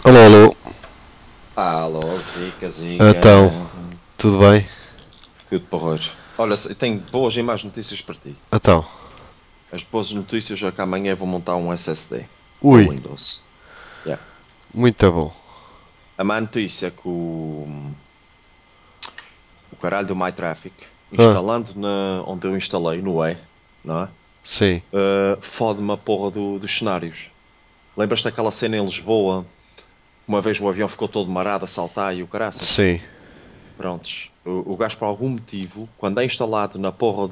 Alô, alô. Alô, Zica, Então, Zica. tudo bem? Tudo porreiro. Olha, tenho boas e más notícias para ti. Então, As boas notícias é que amanhã vou montar um SSD para o ui, Windows. Yeah. muito bom. A má notícia é que o caralho do MyTraffic, Ah, instalando onde eu instalei, no E, não é? sim, Fode-me a porra dos cenários. Lembras-te daquela cena em Lisboa? Uma vez o avião ficou todo marado a saltar e o caraças? sim. Prontos. O gajo, por algum motivo, quando é instalado na porra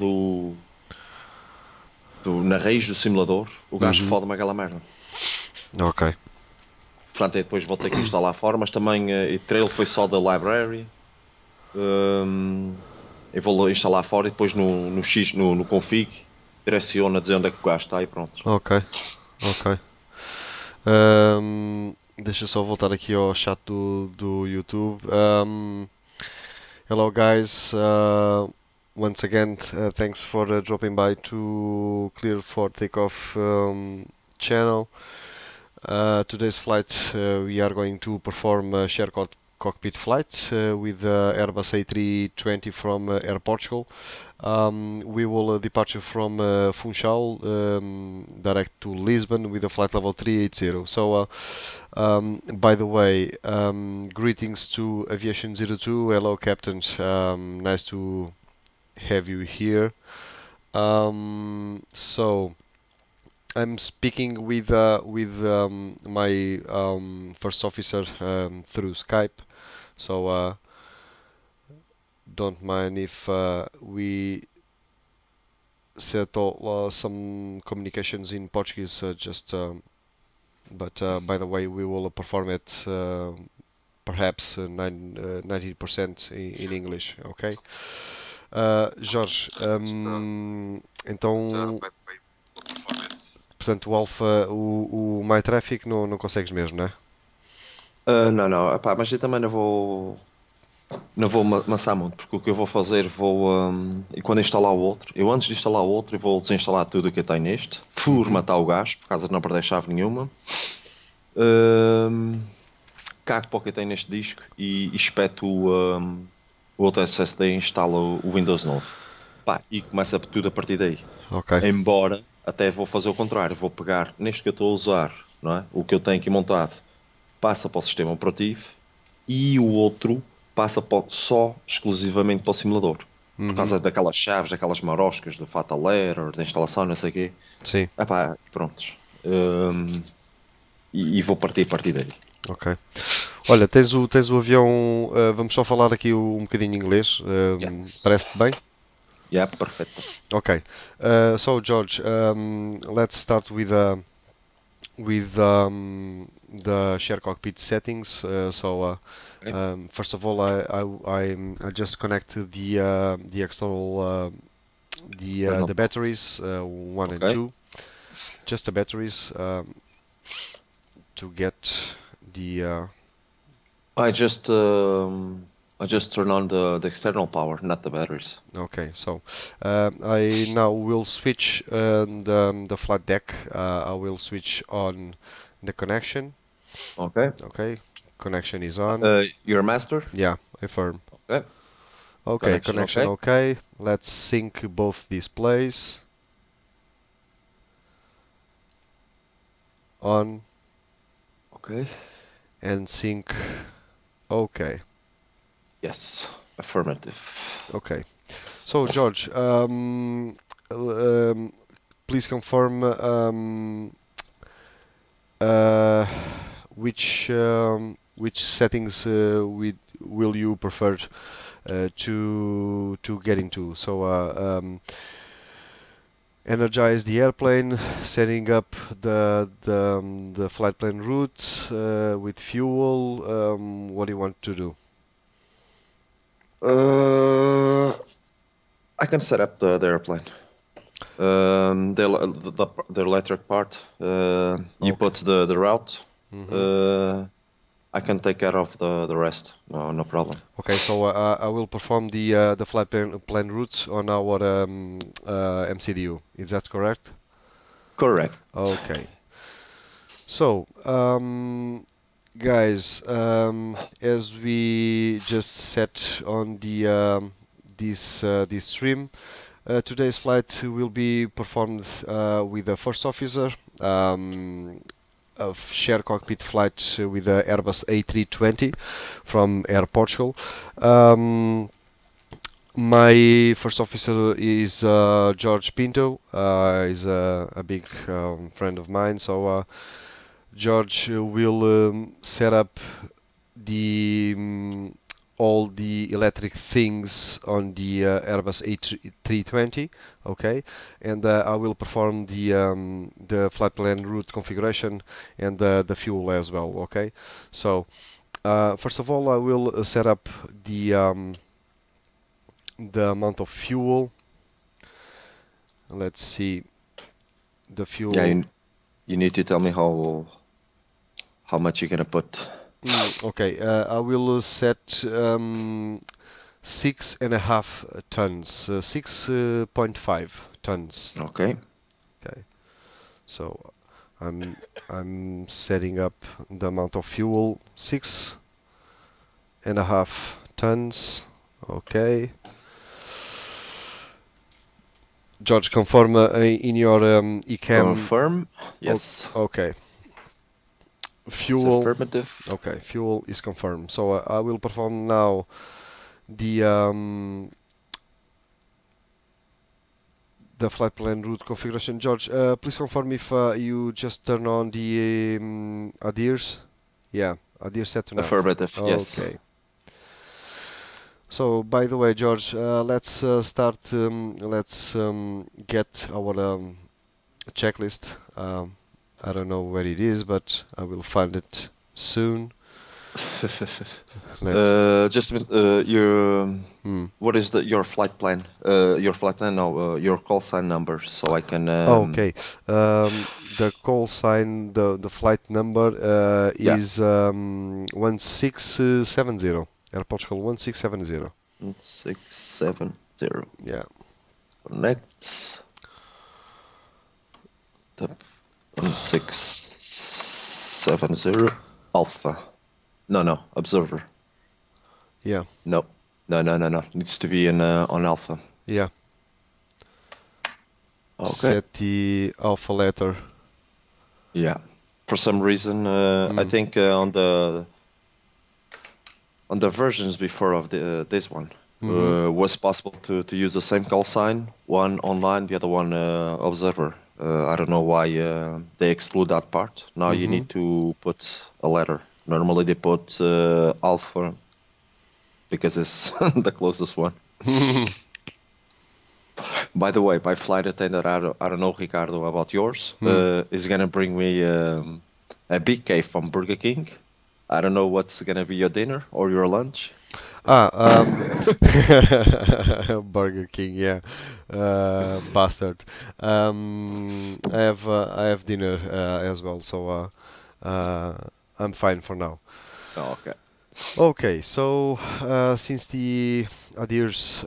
na raiz do simulador, o gajo Uhum, fode-me aquela merda. ok. Portanto, eu depois vou ter que instalar fora, mas também o trail foi só da library. Eu vou instalar fora e depois no X, no config, direciona a dizer onde é que o gajo está e pronto. Ok, ok. Deixa eu só voltar aqui ao chat do YouTube. Hello guys, once again, thanks for dropping by to Clear for Takeoff channel. Today's flight, we are going to perform a share cockpit flight with Airbus A320 from Air Portugal. We will departure from Funchal direct to Lisbon with a flight level 380. So, by the way, greetings to Aviation 02. Hello, Captain. Nice to have you here. So. I'm speaking with my first officer through Skype, so don't mind if we set some communications in Portuguese. But by the way, we will perform it perhaps 90% in English. Okay, Jorge. Então, portanto, o Alpha, o MyTraffic não consegues mesmo, né? Não, não, epá, mas eu também não vou amassar muito, porque o que eu vou fazer, e quando instalar o outro, eu antes de instalar o outro, eu vou desinstalar tudo o que eu tenho neste, Uhum. formatar o gajo, por causa de não perder chave nenhuma. Hum, Cago para o que eu tenho neste disco e espeto o outro SSD e instalo o Windows novo. Pá, e começa tudo a partir daí. Ok. Embora até vou fazer o contrário, vou pegar neste que eu estou a usar, não é? O que eu tenho aqui montado, passa para o sistema operativo e o outro passa só exclusivamente para o simulador. Por Uhum. causa daquelas chaves, daquelas maroscas do Fatal Error, da instalação, não sei o quê. Sim. Epá, prontos. E vou partir a partir daí. Ok. Olha, tens o avião. Vamos só falar aqui um bocadinho inglês. Yes. Parece-te bem? Yeah, perfeito. Ok. So George, let's start with the share cockpit settings. Ok. First of all, I just connected the external Turn the on. batteries one and Ok. two, just the batteries to get the I just um, I just turn on the external power, not the batteries. Okay, so I now will switch the flight deck. I will switch on the connection. Okay. Okay, connection is on. You're a master. Yeah, affirm. Okay. Okay, Connection. connection Okay. okay. Let's sync both displays. On Okay. and sync. Okay, Yes. Affirmative. okay. So George, um, please confirm Uh, which settings will you prefer to get into? So energize the airplane, setting up the flight plan route with fuel. What do you want to do? Uh, I can set up the airplane. The electric part. You Okay. put the route. Mhm. Uh, I can take care of the rest. No, no problem. Okay, so I will perform the flight plan route on our MCDU. Is that correct? Correct. Okay. So, guys, as we just set on the this stream, today's flight will be performed with the first officer of share cockpit flight with the Airbus A320 from Air Portugal. My first officer is George Pinto. He's a big friend of mine, so George will set up the all the electric things on the Airbus A320, okay, and I will perform the flight plan route configuration and the fuel as well, okay. So first of all, I will set up the amount of fuel. Let's see the fuel. Yeah, you need to tell me how much you're gonna put. Okay, I will set 6.5 tons, 6.5 tons. Okay. Okay, so I'm setting up the amount of fuel, 6.5 tons. Okay. George, confirm in your ECAM. Confirm. Yes. Okay. It's Fuel. affirmative. Okay, fuel is confirmed. So I will perform now the flight plan route configuration. George, please confirm if you just turn on the ADIRS. Yeah, ADIRS set to nav. Affirmative. Yes. Okay. So, by the way, George, let's start. Let's get our checklist. I don't know where it is, but I will find it soon. Just your what is your flight plan? Your flight plan? No, your call sign number, so I can. Okay. The call sign, the flight number is 1670. Air Portugal 1670. 670. Yeah. Connect. The 1670 Alpha. No, observer. Yeah. No. Needs to be in on Alpha. Yeah. Okay. Set the alpha letter. Yeah. For some reason, I think on the versions before of this one, was possible to use the same call sign, one online, the other one observer. I don't know why they exclude that part. Now you need to put a letter. Normally they put alpha because it's the closest one. By the way, my flight attendant, I don't know, Ricardo, about yours, is gonna bring me a big cake from Burger King. I don't know what's gonna be your dinner or your lunch. Burger King, yeah, bastard. I have dinner as well, so I'm fine for now. Oh, okay. Okay, so since the ADIRS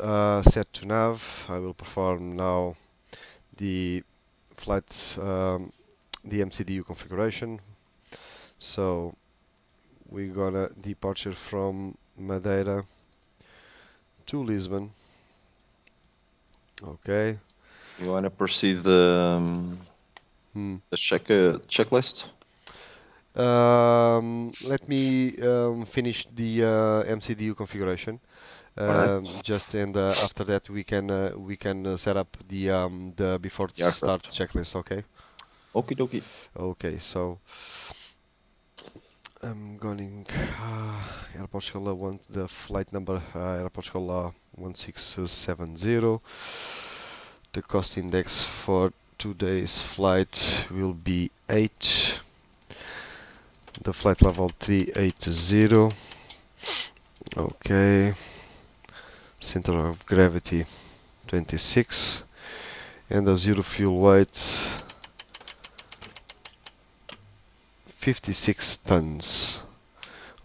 set to nav, I will perform now the flight, the MCDU configuration. So we're gonna departure from Madeira to Lisbon. Okay. You wanna proceed the checklist? Let me finish the MCDU configuration. Just and after that we can set up the before start checklist. Okay. Okie dokie. Okay, so I'm going Air Portugal the flight number Air Portugal 1670. The cost index for today's flight will be 8. The flight level 380. Okay. Center of gravity 26. And the zero fuel weight 56 tons.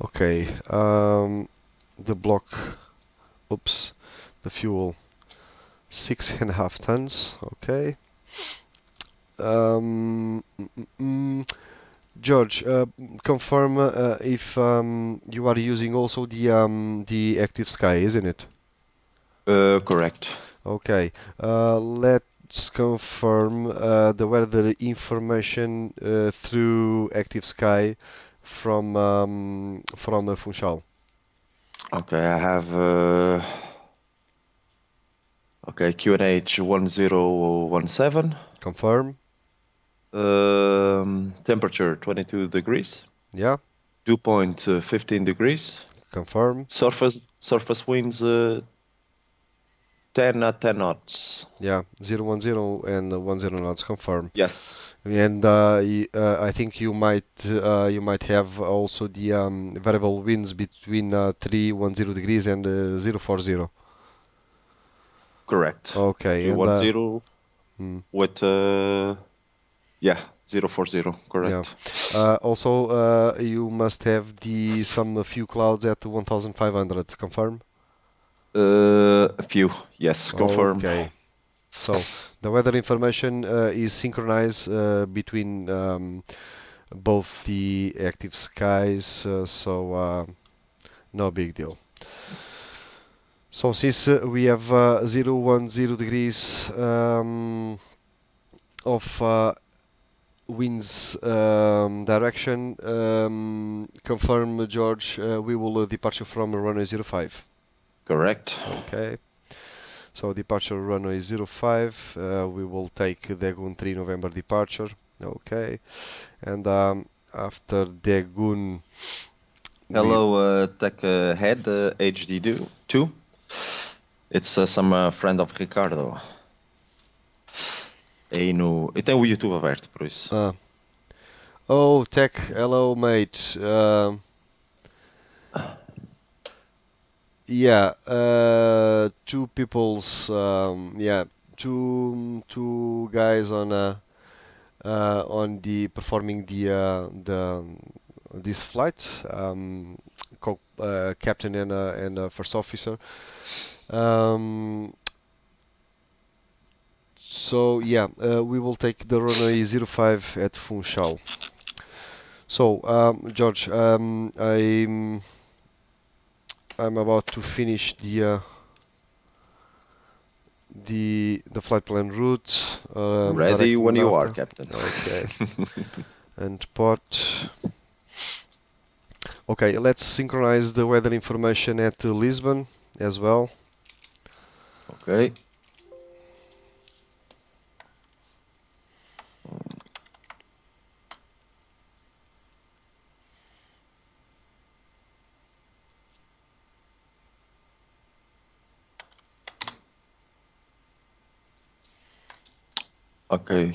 Okay, the block, oops, the fuel, 6.5 tons. Okay. George, confirm if you are using also the Active Sky, isn't it? Correct. Okay. Let's confirm the weather information through Active Sky from Funchal. Okay, I have okay, QNH 1017. Confirm. Temperature 22 degrees. Yeah. Dew point 15 degrees. Confirm. Surface winds 10 at 10 knots. Yeah. 010 and 10 knots. Confirm. Yes. And I think you might have also the variable winds between 310 degrees and 040. Correct. Okay, and 310 hmm, with yeah, 040. yeah. Correct. Also, you must have the some few clouds at 1500. Confirm? A few. Yes, confirm. Okay. So the weather information is synchronized between both the active skies, so no big deal. So since we have 010 degrees of winds direction, confirm George, we will departure from runway 05. Correct. Okay. So departure runway 05, we will take Daegun 3 November departure. Okay. And after Daegun, Hello, tech head HD2. It's some friend of Ricardo. Aí no. Eu tenho o YouTube aberto, por isso. Oh, Tech, hello, mate. Yeah, two people's, yeah, two guys on the performing the this flight, captain and first officer. So yeah, we will take the runway 05 at Funchal. So George, I'm about to finish the flight plan route. Ready when you are, Napa. Captain. Okay. And pot. Okay, let's synchronize the weather information at Lisbon as well. Okay. Okay.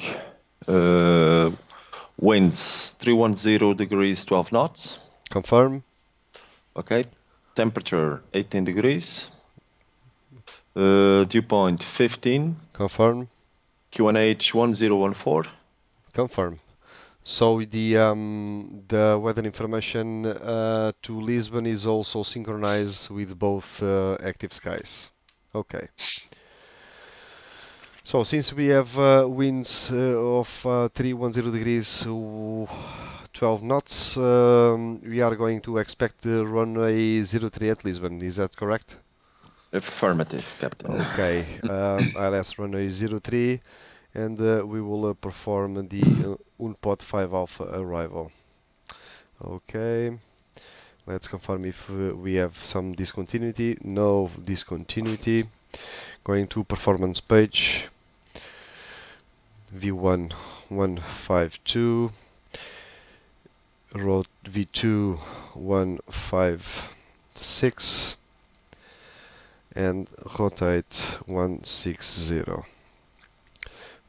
Winds 310 degrees 12 knots. Confirm. Okay. Temperature 18 degrees. Dew point 15. Confirm. QNH 1014. Confirm. So the weather information to Lisbon is also synchronized with both active skies. Okay. So since we have winds of 310 degrees 12 knots, we are going to expect the runway 03 at Lisbon. Is that correct? Affirmative, Captain. Okay. ILS runway 03, and we will perform the UNPOD 5 Alpha arrival. Okay. Let's confirm if we have some discontinuity. No discontinuity. Going to performance page. V1 152. Road V2 156. And rotate 160.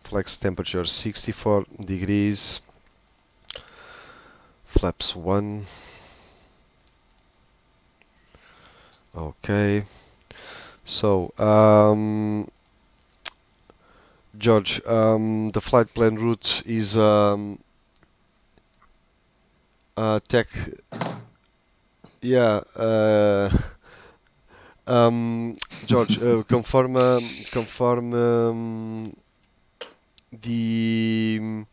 Flex temperature 64 degrees. Flaps 1. Okay. So, George, the flight plan route is Tech Yeah. George, confirm the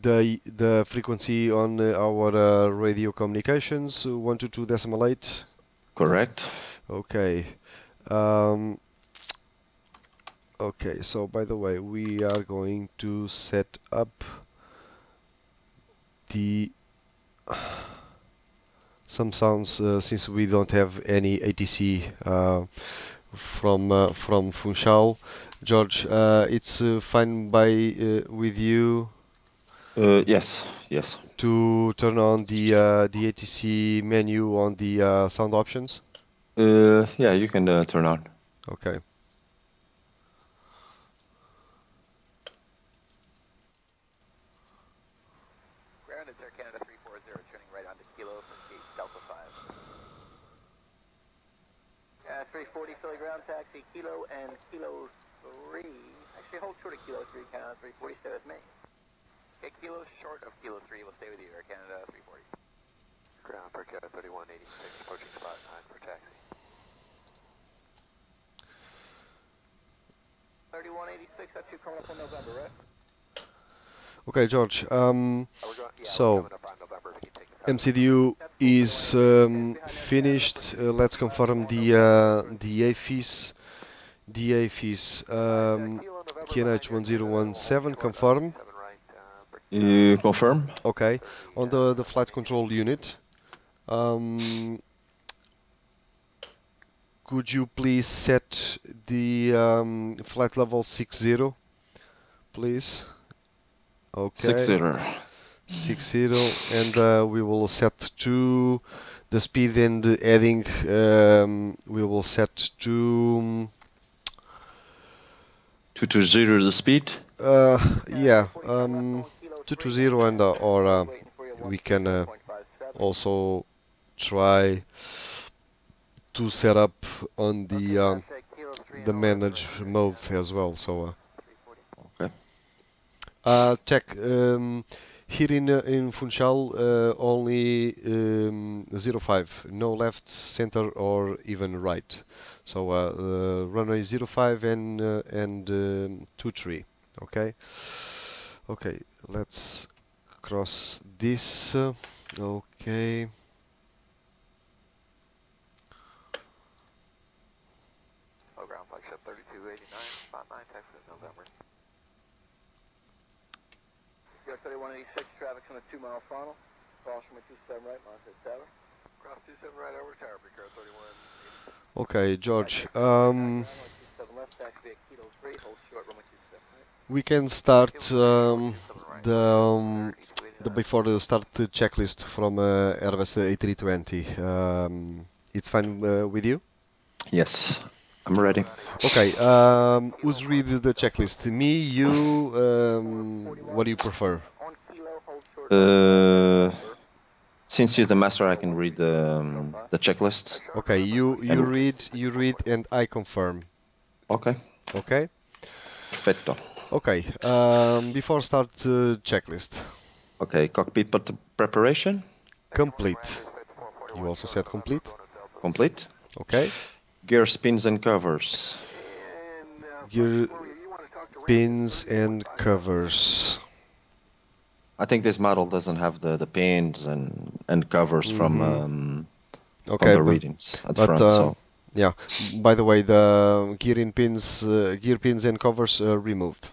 the frequency on our radio communications 122.8. Correct. Okay. Um, okay. So by the way, we are going to set up the some sounds since we don't have any ATC from Funchal. George, it's fine by with you Yes, yes. to turn on the ATC menu on the sound options? Yeah, you can turn on. Okay. Ground, it's Air Canada 340, turning right onto Kilo from gate Delta 5. 340, Philly ground taxi, Kilo and Kilo 3. Actually, hold short of Kilo 3, Canada 340, stay with me. Okay, Kilo short of Kilo 3, we'll stay with you, Air Canada 340. Ground, Air Canada 3186, approaching spot 9 for taxi. 3186, that's you coming up in November, right? Okay, George. Yeah, So we're coming up on November, if you take the time. MCDU is finished. Let's confirm the AFIS. The AFIS QNH 1017. Confirm. You confirm? Okay. On the flight control unit. Could you please set the flight level 60, please? Okay. 60. 60, and we will set to the speed and heading. We will set to 220 the speed. yeah, 220, and or we can also try to set up on the manage mode as well. So Okay. check here in Funchal only 05, no left, center, or even right. So runway 05 and 23. Okay. Okay. Let's cross this. Okay. Oh, ground flagship 3289, spot 9, Texas, November. US 3186, traffic's on a 2-mile funnel. Cross from a 27 right, Monte Tower. Cross 27 right over tower, Beacon 31. Okay, George. 27 left, taxi at Kilo 3, hold short, runway 27 right. We can start the before the start checklist from Airbus A320. It's fine with you? Yes, I'm ready. Okay. Who's read the checklist? Me, you. What do you prefer? On Kilo, hold short. Since you're the master, I can read the checklist. Okay. You read, and I confirm. Okay. Okay. Perfecto. Okay. Before start checklist. Okay, cockpit preparation. Complete. You also said complete. Complete. Okay. Gear spins and covers. Gear pins and covers. I think this model doesn't have the pins and covers from Okay, the readings at front. So yeah. By the way, the gear pins and covers removed.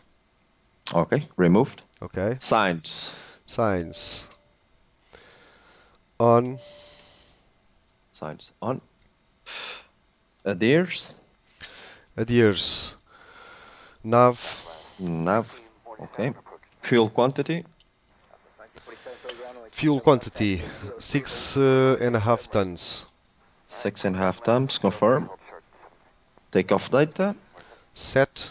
okay, removed. Okay. Signs. Signs. On. Signs on. Adheres. Adheres. Nav. Nav. Okay. Fuel quantity. Fuel quantity 6.5 tons. 6.5 tons. Confirm. Takeoff data. Set.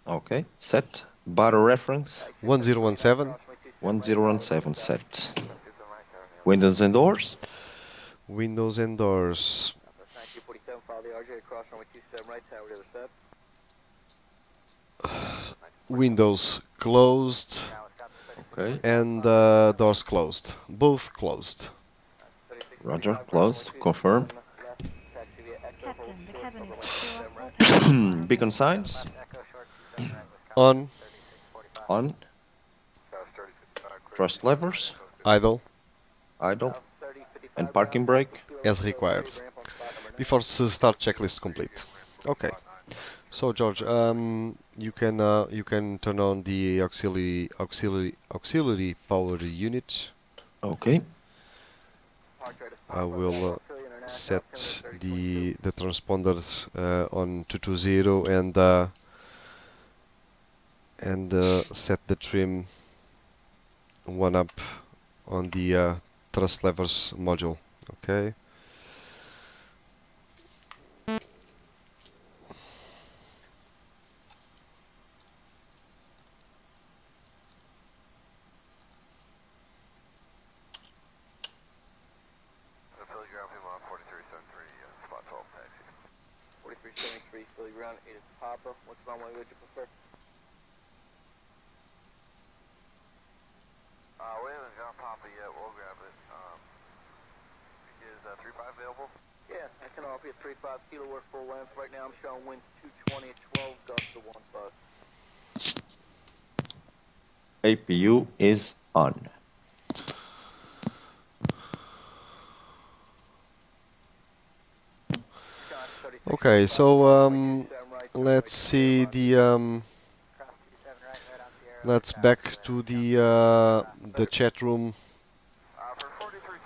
Okay. Set. Baro reference. 1017. 1017 set. Windows and doors. Windows and doors. Windows closed. Okay. And doors closed. Both closed. Roger, close, confirm. Captain, the cabin is secure. All passengers Beacon signs, On, on. Thrust levers, idle, idle. And parking brake. as required. Before start checklist complete. Okay. So George, you can turn on the auxiliary power unit. Okay. I will set the transponder on 220 and set the trim 1 up on the thrust levers module. Okay. Spot 12 taxi. 4373 Philly ground, 8 is Papa. Which runway would you prefer? We haven't got Papa yet. We'll grab it. Is 35 available? Yeah, I can offer you 35 kilo worth full length. Right now I'm showing wind 220 at 12, gust to 15. APU is on. Okay, so let's see the let's back to the chat room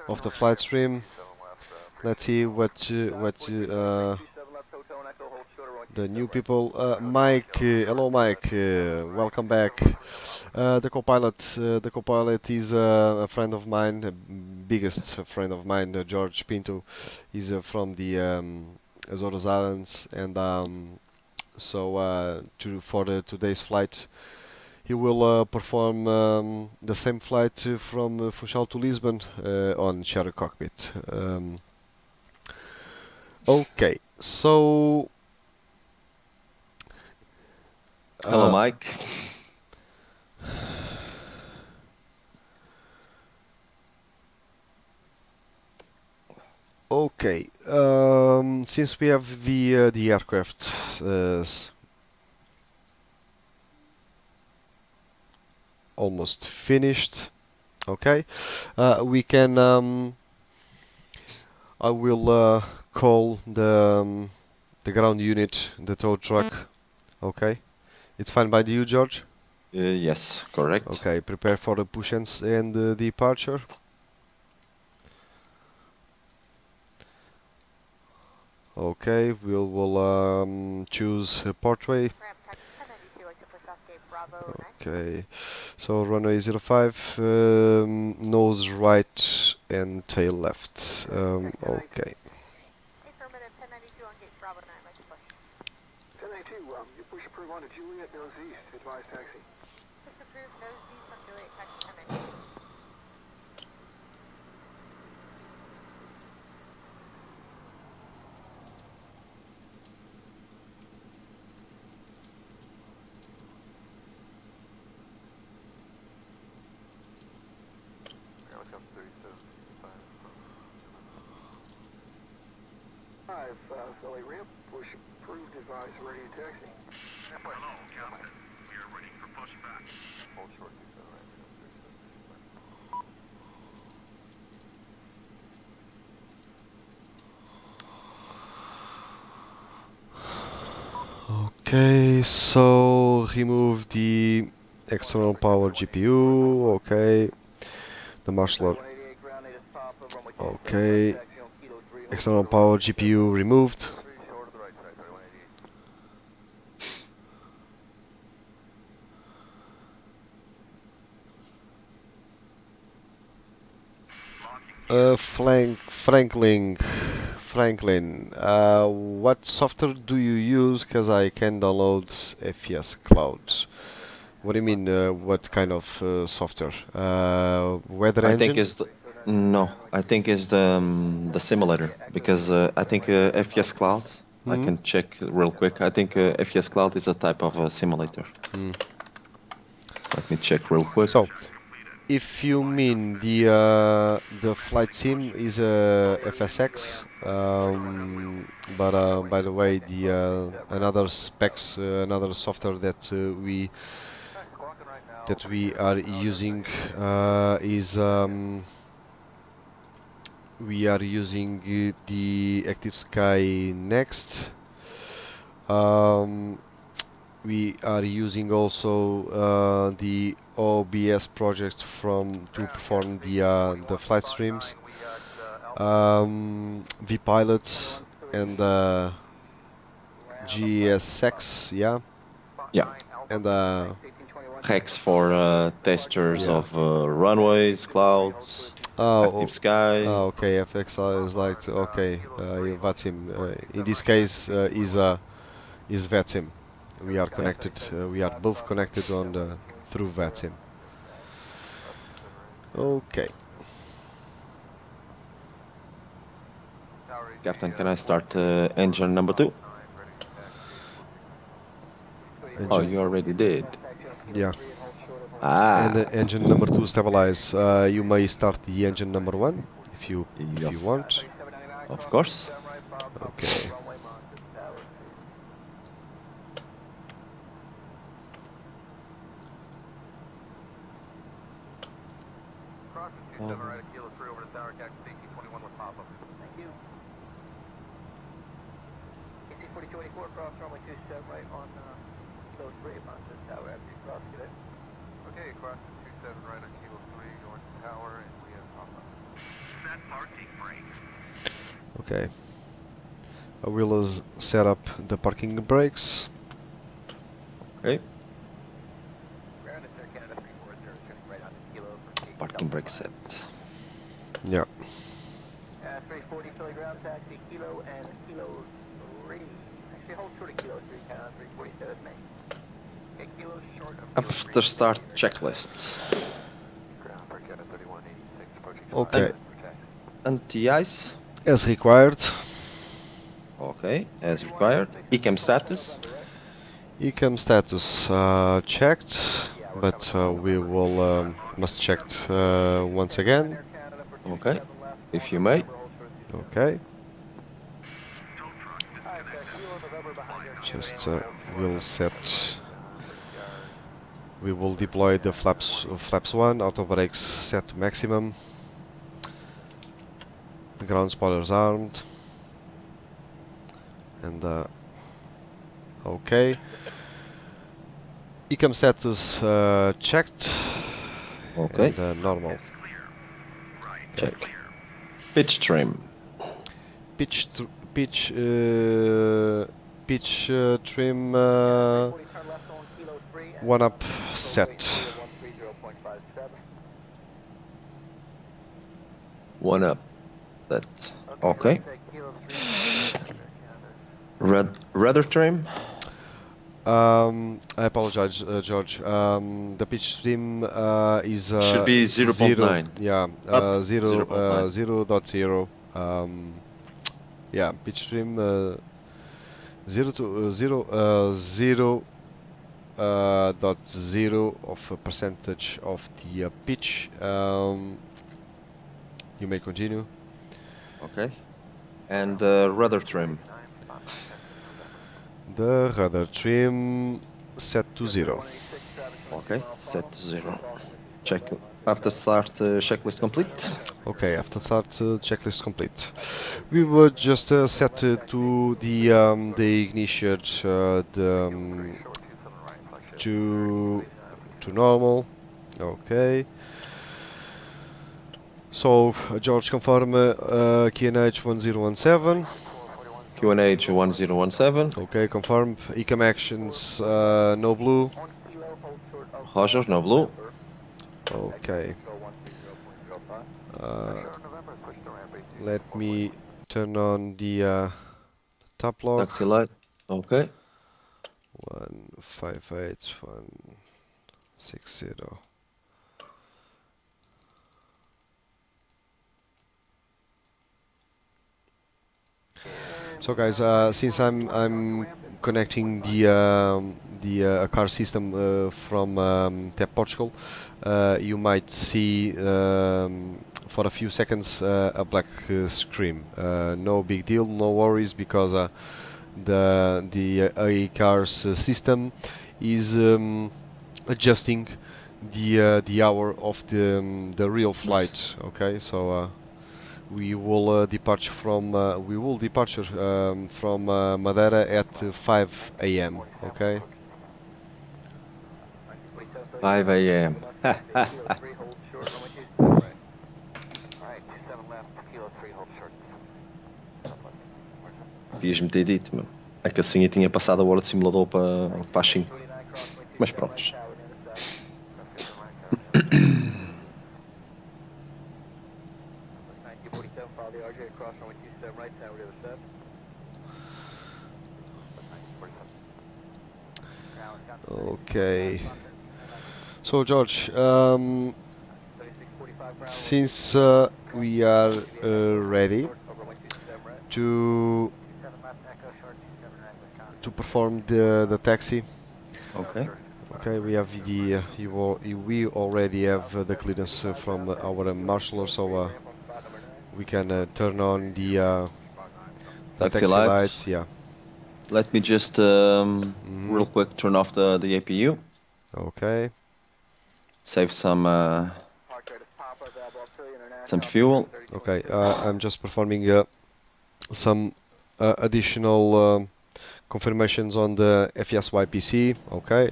of the flight stream. Let's see what the new people. Mike, hello Mike, welcome back. The co-pilot is a friend of mine, the biggest friend of mine, George Pinto. He's from the Azores Islands, and so for today's flight, he will perform the same flight from Funchal to Lisbon on Shadow Cockpit. Okay, so Hello, Mike. Okay, since we have the aircraft almost finished, okay, we can I will call the ground unit, the tow truck. Okay, it's fine by you, George? Yes, correct. Okay, prepare for the push and departure. Okay, we'll choose a portway. Okay, so runway 05, nose right and tail left. Okay. Affirmative, 1092 on gate Bravo 9, like a push. 1092, you push approve onto Juliet, nose east, advise taxi. Push approved, nose east on Juliet, taxi 1092. Philly ramp, push approved, advise ready to taxi. Hello, Captain. We are ready for pushback. Hold short, Okay, so remove the external power GPU. Okay, the marshal. Okay, external power GPU removed. Franklin, what software do you use? Because I can download FES Cloud. What do you mean? What kind of software? Weather I engine? think is the simulator, because I think FES Cloud. I can check real quick. I think FES Cloud is a type of a simulator. Let me check real quick. So, if you mean the flight sim is a FSX, but by the way, the another specs, another software that we are using is we are using the Active Sky Next. We are using also the OBS project to perform the flight streams, vPilot and GSX, yeah, Yeah. and Hex for testers Yeah. of runways, clouds, Active Sky. okay, FXR is like okay, VATSIM. In this case, is VATSIM. We are connected. We are both connected on through VATSIM. Okay. Captain, can I start engine number 2? Oh, you already did. Yeah. Ah. And engine number 2 stabilize. You may start the engine number 1 if you want. Of course. Okay. Cross runway 27 right on Kilo 3 on the tower after you cross it. Okay, cross 27 right on Kilo 3 going to tower and we have pop-up. Set parking brakes. Okay. I will set up the parking brakes. Okay. Ground is Air Canada 340, turning right on Kilo for Parking brake set. Yeah. 340 Philly ground taxi, Kilo and Kilo 3. Actually, hold short of Kilo 3, count on 347 Main. Okay, Kilo short of Kilo 3. After start checklist. Ground for Canada 3186, approaching Okay. Anti-ice. As required. Okay, as required. ECAM status. ECAM status checked, but we will must check once again. Okay, if you may. Okay. Just we'll set. We will deploy the flaps 1. Auto brakes set to maximum. Ground spoilers armed. And okay. ECAM status checked. Okay. And normal. Check. Pitch trim. Pitch trim 1 up set. 1 up. That's okay. Rudder trim. I apologize, George. The pitch trim is should be 0.9. Yeah, Up 0.0. Yeah, pitch trim 0.0 of a percentage of the pitch. You may continue. Okay. And rudder trim. The rudder trim set to 0. Okay, set to 0. Check after start checklist complete. Okay, after start checklist complete. We were just set to the ignition to normal. Okay. So George, confirm QNH 1017. QNH 1017. Okay, confirm. ECAM actions no blue. Roger, no blue. Okay. Let me turn on the top log. Taxi light. Okay. 158160. So guys, since I'm connecting the car system from TAP Portugal, you might see for a few seconds a black screen. No big deal, no worries, because the AI cars system is adjusting the hour of the real flight. Okay, so we will departure from Madeira at 5 a.m. Okay. 5 a.m. Alright, 27 left, kilo 3, hold short. Devias-me ter dito, meu. É que assim eu tinha passado a hora de simulador para as 5. Mas pronto. Okay. So George, since we are ready to perform the taxi, Ok. okay, we have we already have the clearance from our marshaller, so we can turn on the Taxi lights. Yeah. Let me just real quick turn off the APU. Okay. Save some fuel. Okay. I'm just performing some additional confirmations on the FSY PC. Okay.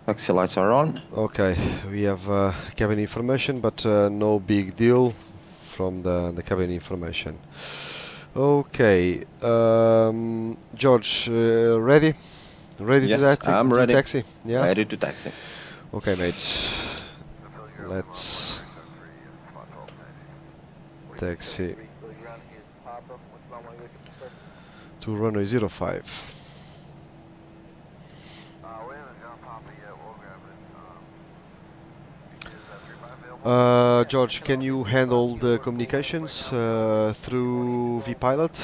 Taxi lights are on. Okay. We have cabin information, but no big deal from the cabin information. Okay. George, ready? Ready Yes, to I'm ready. taxi? Yeah. Ready to taxi. Okay, mate. Let's taxi to runway 05. George, can you handle the communications through vPilot?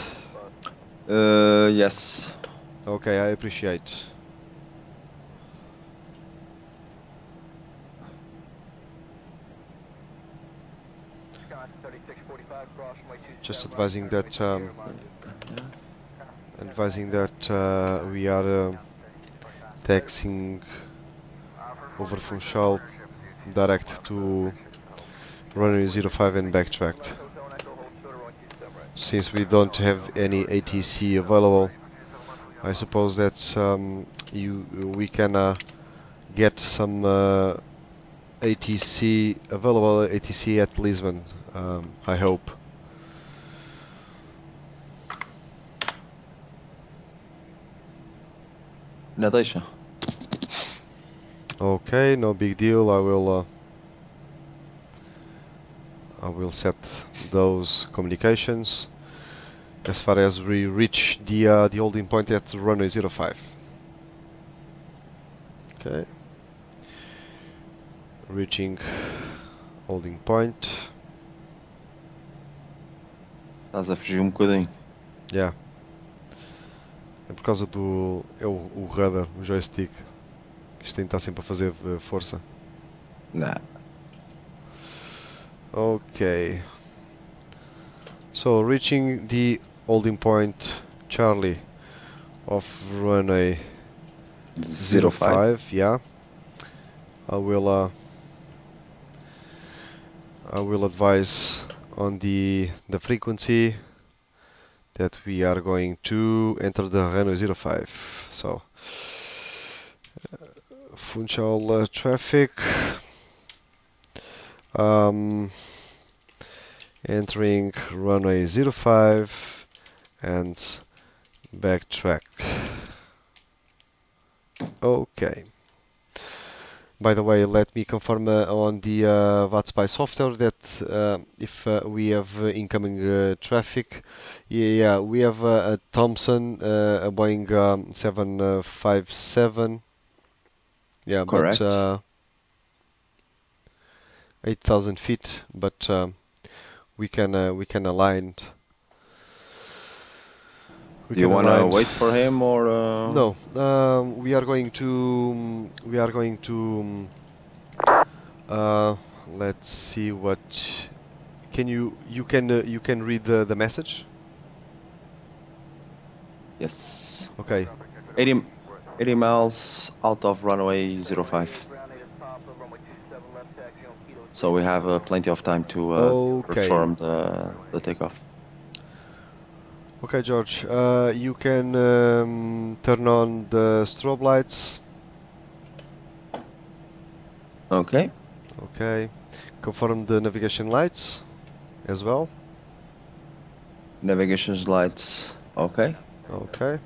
Yes. Okay, I appreciate. Just advising that we are taxiing over Funchal direct to runway 05 and backtracked. Since we don't have any ATC available, I suppose that we can get some ATC available ATC at Lisbon. I hope. Na deixa. Okay, no big deal. I will set those communications as far as we reach the holding point at runway 05. Okay. Reaching holding point. Estás a fugir bocadinho. Yeah. É por causa do... É o rudder, o joystick. Isto tem que estar sempre a fazer força. Nah. Okay. So reaching the holding point Charlie of runway 05. Yeah. I will advise on the frequency that we are going to enter the runway 05. So Funchal traffic, entering runway 05 and backtrack. Okay. By the way, let me confirm on the VATSPY software that if we have incoming traffic, yeah, we have a Thomson, a Boeing 757. Yeah, correct. But 8,000 feet, but we can align. We Do you can wanna align. wait for him or? No, we are going to. Let's see what. Can you can read the message? Yes. Okay. 80 miles out of runway 05. So we have plenty of time to Okay. perform the takeoff. Okay, George. You can turn on the strobe lights. Okay. Okay. Confirm the navigation lights as well. Navigation lights. Okay. Okay.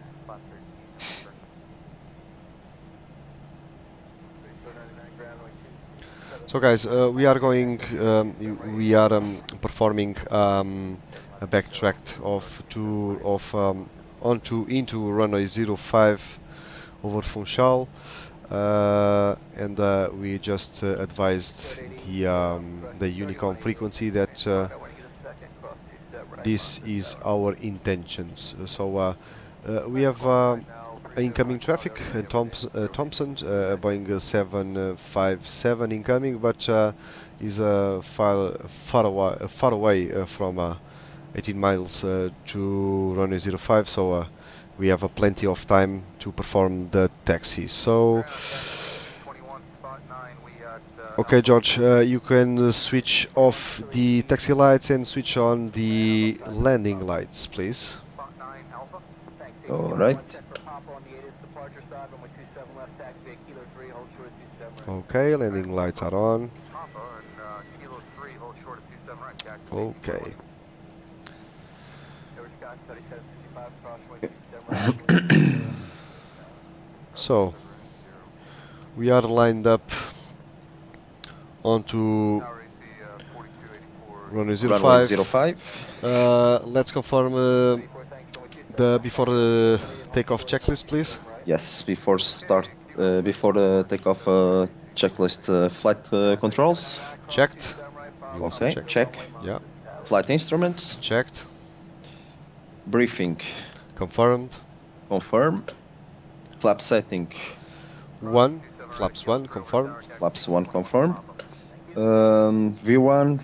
So guys, we are going. We are performing a backtrack of into runway 05 over Funchal, and we just advised the Unicom frequency that this is our intentions. So we have incoming traffic in Thompson, Boeing 757 incoming, but is far away from 18 miles to runway 05. So we have plenty of time to perform the taxi. So. Okay, George, you can switch off the taxi lights and switch on the landing lights, please. All right. Okay, landing lights are on. Okay. So, we are lined up onto runway 05. Let's confirm the before the takeoff checklist, please. Yes, before the takeoff checklist, flight controls. Checked. Okay, check. Yeah. Flight instruments. Checked. Briefing. Confirmed. Confirm. Flap setting. 1. Flaps 1. Confirmed. Flaps 1 confirmed. V1,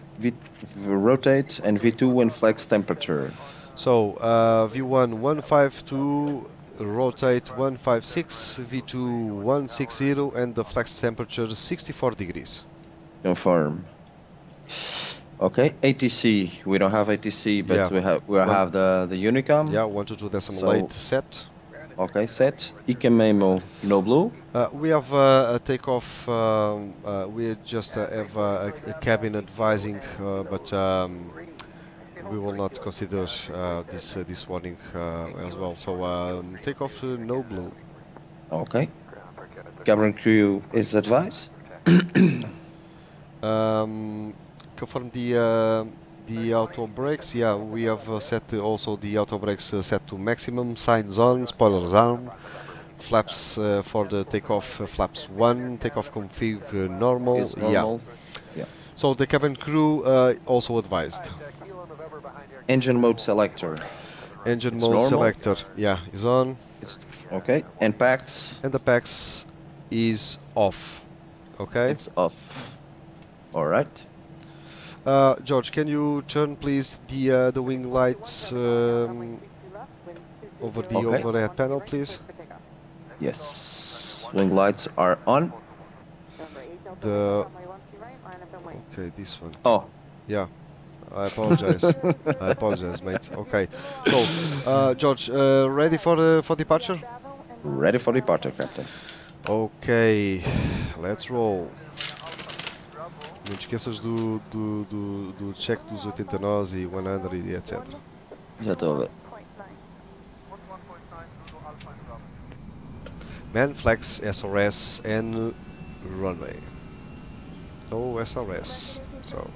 rotate, and V2 and flex temperature. So V1 152, rotate 156, V2 160, and the flex temperature 64 degrees. Confirm. Okay, ATC. We don't have ATC, but Yeah. we have the Unicom. Yeah, 122.8 set. Okay, set. ICAMEMO, no blue. We have a takeoff. We just have a cabin advising, but we will not consider this warning as well. So takeoff no blue. Okay. Cabin crew is advised. Confirm the auto brakes. Yeah, we have set also the auto brakes set to maximum. Signs on, spoilers on. Flaps for the takeoff. Flaps 1. Takeoff config normal. Is normal. Yeah. So the cabin crew also advised. Engine mode selector. Engine It's mode normal. selector. Yeah, is on. It's okay. And PAX. And the PAX is off. Okay. It's off. All right. George, can you turn please the wing lights over the Okay. overhead panel, please? Yes. Wing lights are on. Okay, this one. Oh. Yeah. I apologize. I apologize, mate. Okay. So, George, ready for departure? Ready for departure, Captain. Ok, let's roll. Não te esqueças do check dos 80 nós e 100 e etc. Já estou a ver. Man, flex, SRS and runway. No SRS, so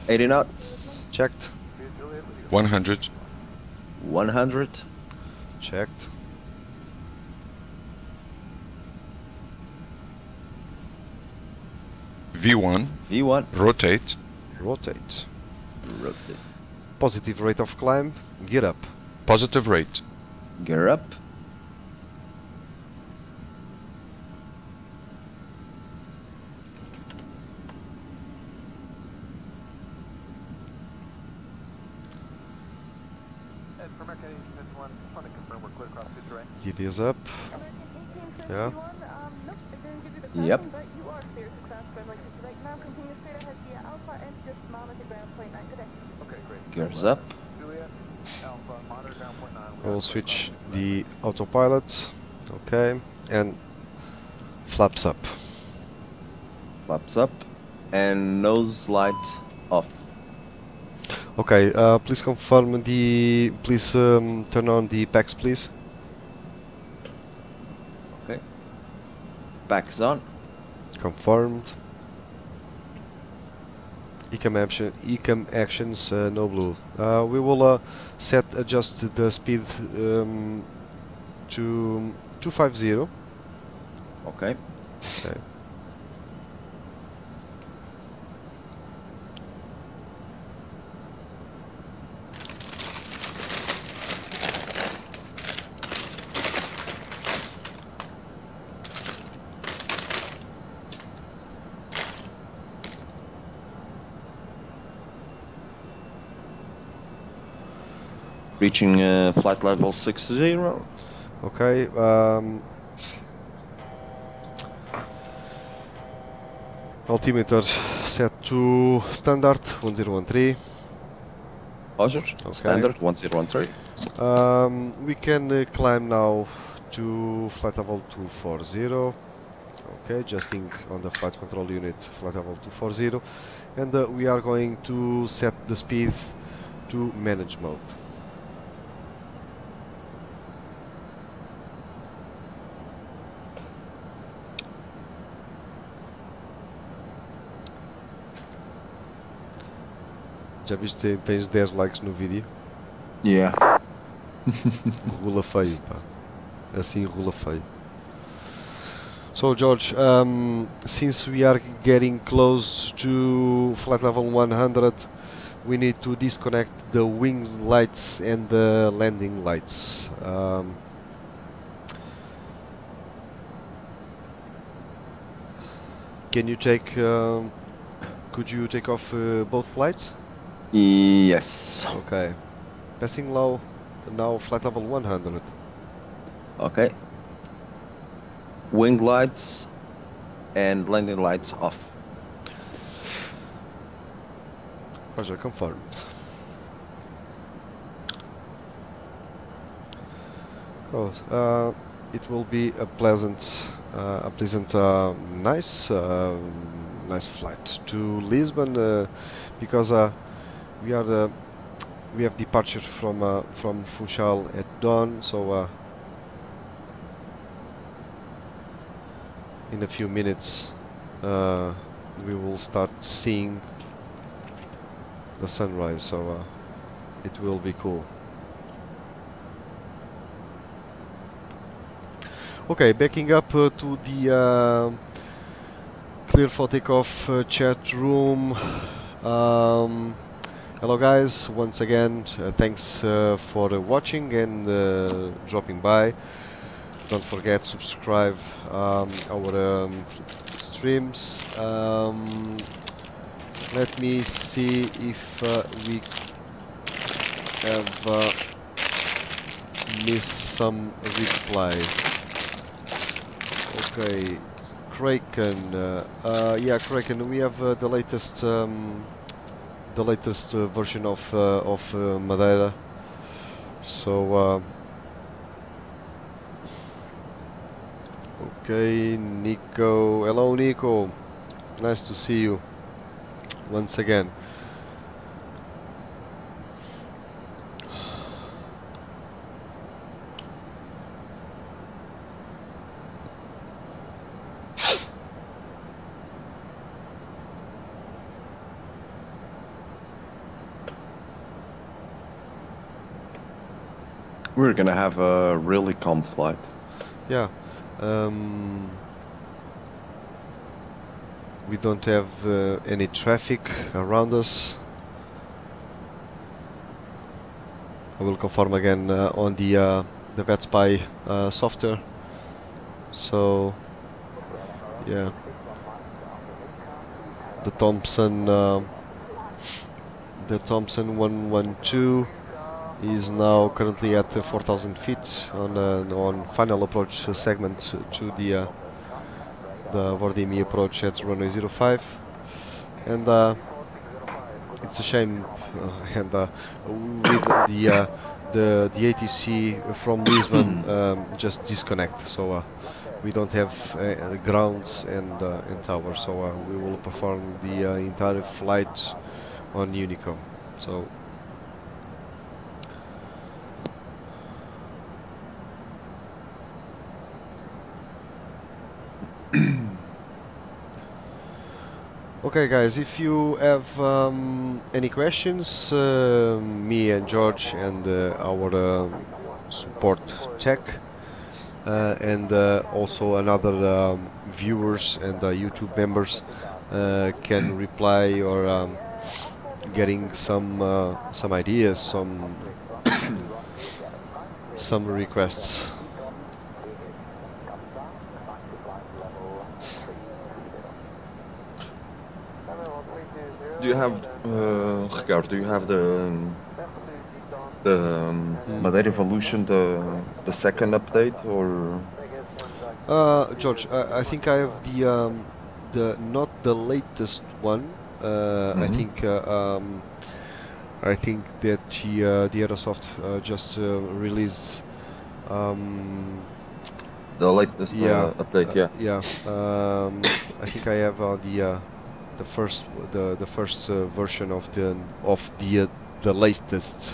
80 knots. checked, 100. 100. checked, V1, V1. rotate. rotate. Rotate. Positive rate of climb, gear up. Positive rate. Gear up. It is up. Yeah. Yep. Gears up. We'll switch the autopilot. Okay. And flaps up. Flaps up. And nose light off. Okay. Please confirm the. Please turn on the packs, please. Okay. Back's on. Confirmed. Ecam actions, no blue. We will adjust the speed to 250. Okay. Okay. Reaching flight level 60. Okay. Altimeter set to standard 1013. Roger. Okay. Standard 1013. We can climb now to flight level 240. Okay, adjusting on the flight control unit, flight level 240, and we are going to set the speed to manage mode. Já viste, tens 10 likes no vídeo? Yeah. Rula feio, pá. Assim rula feio. So George, since we are getting close to flight level 100, we need to disconnect the wing lights and the landing lights. Can you take? Could you take off both lights? Yes. Okay. Passing low. Now flight level 100. Okay. Wing lights and landing lights off. Roger, confirmed. Oh, it will be a pleasant, nice flight to Lisbon because we have departure from Funchal at dawn, so in a few minutes we will start seeing the sunrise, so it will be cool. Okay, backing up to the clear for takeoff chat room. Hello guys, once again thanks for watching and dropping by. Don't forget to subscribe our streams. Let me see if we have missed some reply. Okay, Kraken. Yeah, Kraken. We have the latest version of Madeira. So. Okay, Nico. Hello, Nico. Nice to see you once again. We're gonna have a really calm flight. Yeah. We don't have any traffic around us. I will confirm again on the the VetSpy software. So yeah, the Thompson 112 is now currently at 4,000 feet on final approach segment to the Vordimi approach at runway 05, and it's a shame, and with the ATC from Lisbon just disconnect, so we don't have grounds and towers, so we will perform the entire flight on Unicom. So okay, guys, if you have any questions, me and George and our support tech and also another viewers and YouTube members can reply, or getting some ideas, some requests. Do you have, Ricardo, do you have the Madeira Evolution, the second update, or? George, I think I have the not the latest one. I think that the Aerosoft just released the latest update, yeah. I think I have the first version of the latest.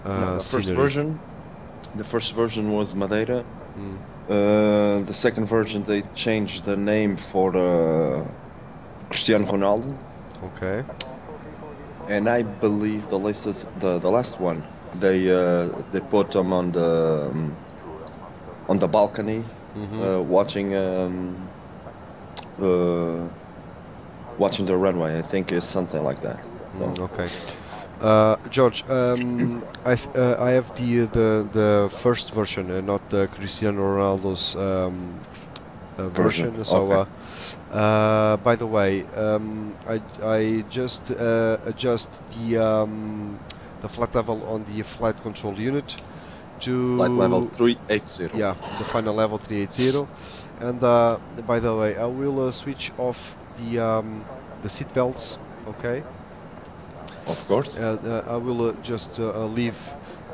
The first version was Madeira. The second version, they changed the name for Cristiano Ronaldo. Okay. And I believe the last one, they put them on the balcony, watching the runway. I think it's something like that. So. Okay. George, I have the first version, not the Cristiano Ronaldo's version. So, okay. by the way, I just adjust the flight level on the flight control unit to flight level 380. Yeah, the final level 380. And by the way, I will switch off the seat belts. Okay. Of course. I will just leave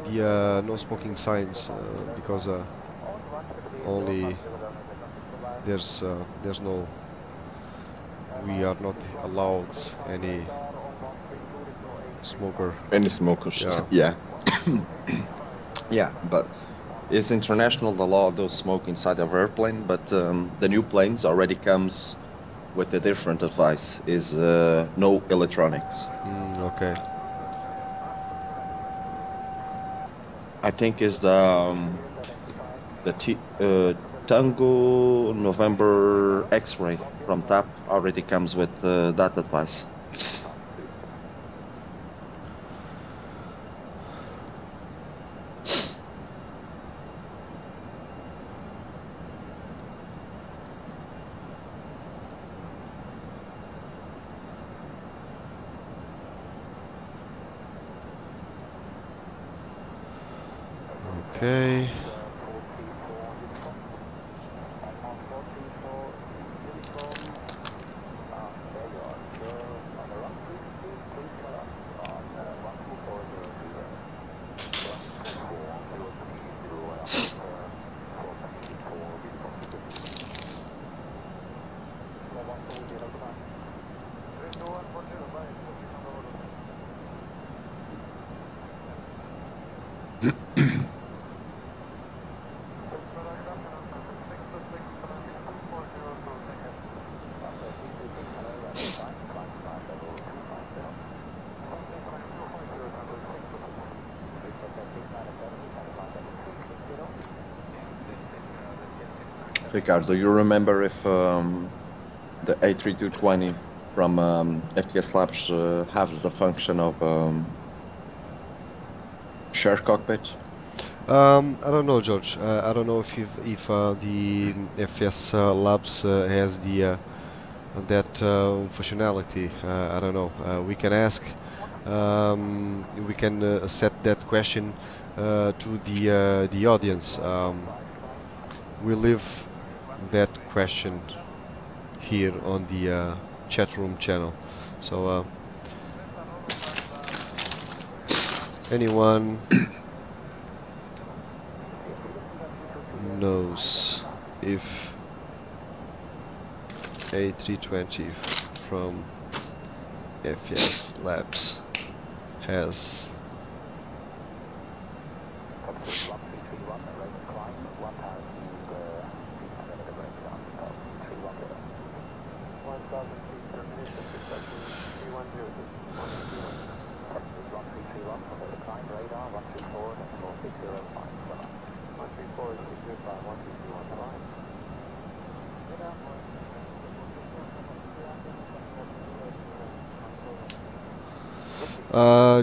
the no smoking signs because only there's no, we are not allowed any smokers. Yeah. Yeah, but it's international, the law of those smoke inside of airplane, but the new planes already comes with a different advice, is no electronics. Okay. I think is the Tango November X-ray from TAP already comes with that advice. Okay. Ricardo, you remember if the A3220 from FTS Labs has the function of share cockpit? I don't know, George. I don't know if the FS Labs has the that functionality. I don't know. We can ask. We can set that question to the audience. We leave that question here on the chat room channel. So anyone knows if A320 from FS Labs has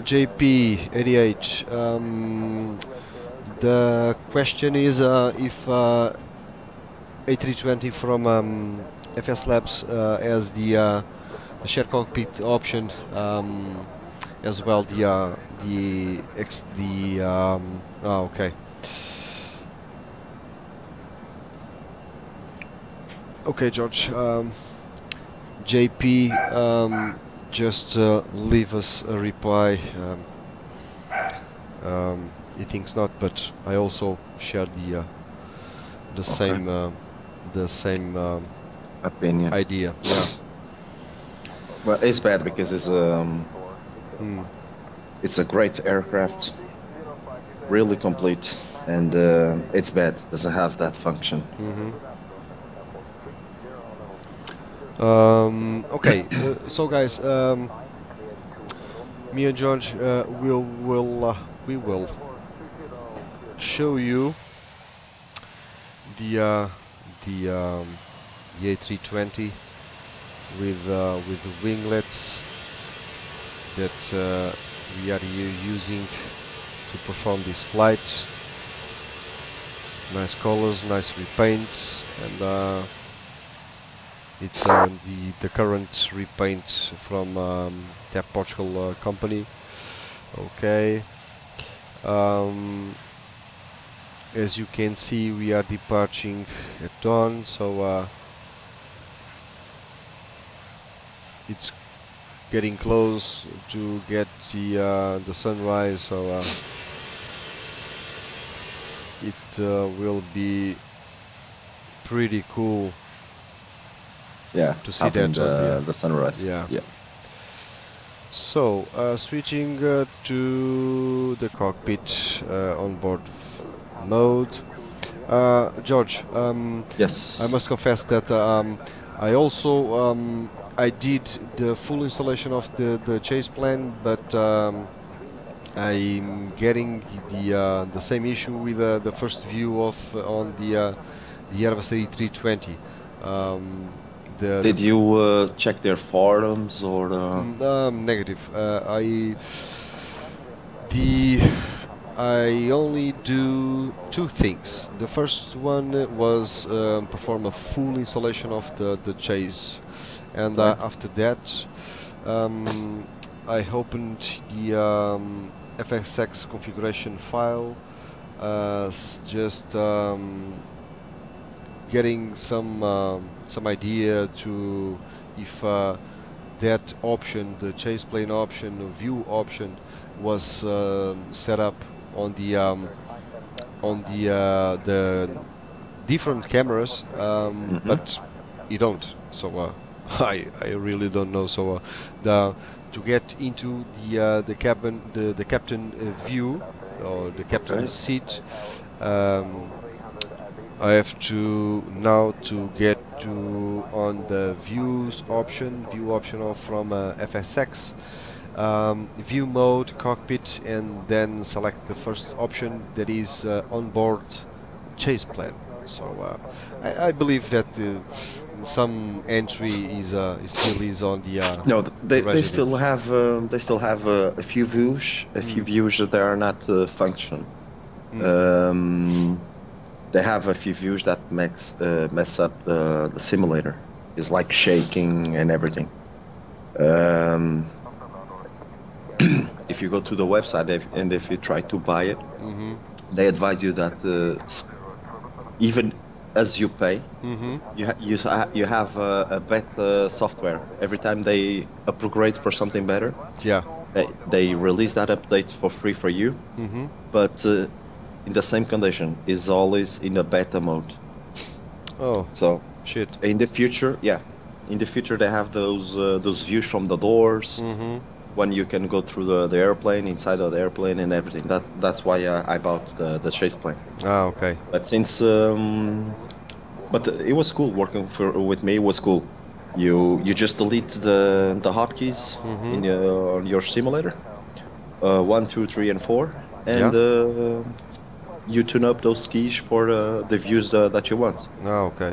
JP88. The question is if A320 from FS Labs has the share cockpit option, as well okay. Okay, George. JP, just leave us a reply. He thinks not, but I also share the same opinion. idea. Yeah. Well, it's bad because it's a great aircraft, really complete, and it's bad doesn't have that function. Okay, so guys, me and George we will show you the A320 with the winglets that we are using to perform this flight. Nice colors, nice repaints, and it's the current repaint from TAP Portugal company. Okay. As you can see, we are departing at dawn, so it's getting close to get the sunrise. So it will be pretty cool. Yeah, to see that the sunrise. Yeah. So switching to the cockpit on board mode. George, yes. I must confess that I also I did the full installation of the chase plan, but I'm getting the same issue with the first view of on the Airbus A320. Did you check their forums or? Negative. I only do two things. The first one was perform a full installation of the chase, and after that, I opened the FSX configuration file, just getting some idea to if that option, the chase plane option, the view option, was set up on the different cameras, but you don't. So I really don't know. So to get into the cabin, the captain view or the captain's seat. I have to now to get to on the view option from FSX, view mode, cockpit, and then select the first option, that is onboard chase plan. So I believe that some entry is still is on the. No, they still have a few views, that are not function. They have a few views that mess up the simulator. It's like shaking and everything. If you go to the website and if you try to buy it, they advise you that even as you pay, you have a better software. Every time they upgrade for something better, Yeah. they release that update for free for you, but in the same condition, is always in a beta mode. Oh, So shit. in the future, in the future they have those views from the doors when you can go through the airplane, inside of the airplane and everything. That's why I bought the chase plane. Ah, okay. But since but it was cool working with me. It was cool. You just delete the hotkeys on your simulator, 1, 2, 3, and 4, and you tune up those keys for the views that you want. Ah, okay.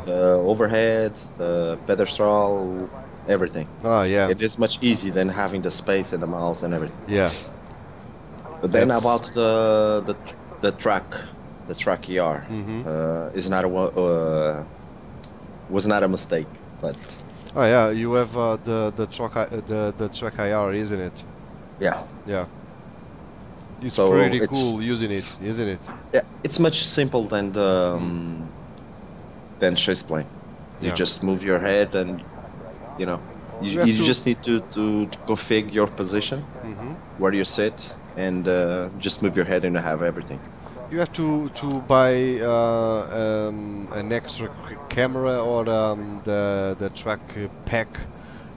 Overhead, the pedestal, everything. Ah, yeah. It is much easier than having the space and the mouse and everything. Yeah. But then That's- about the track ER, is not was not a mistake, but Oh, yeah. You have the track IR, isn't it? yeah. Yeah. It's So pretty it's- cool using it, isn't it? Yeah, it's much simple than the than chase plane. You Yeah. just move your head and you know You have you to- just need to configure your position where you sit and just move your head and you have everything. You have to buy an extra camera or the track pack.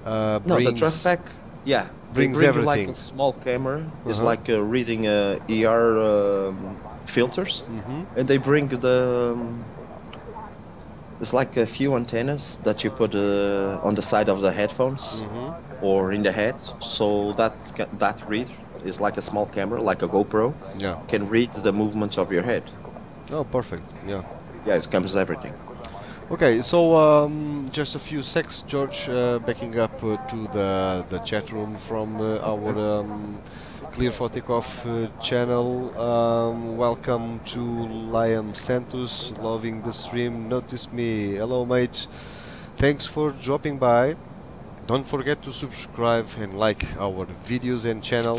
No, the brings- track pack, yeah, they brings bring you like everything. a small camera. It's Uh-huh. like reading ER filters, and they bring it's like a few antennas that you put on the side of the headphones or in the head, so that read is like a small camera, like a GoPro, Yeah. can read the movements of your head. Oh, perfect. Yeah. Yeah, it covers everything. Okay, so just a few secs, George, backing up to the chat room from our Clear for Takeoff channel. Welcome to Liam Santos, loving the stream. Notice me. Hello, mate. Thanks for dropping by. Don't forget to subscribe and like our videos and channel,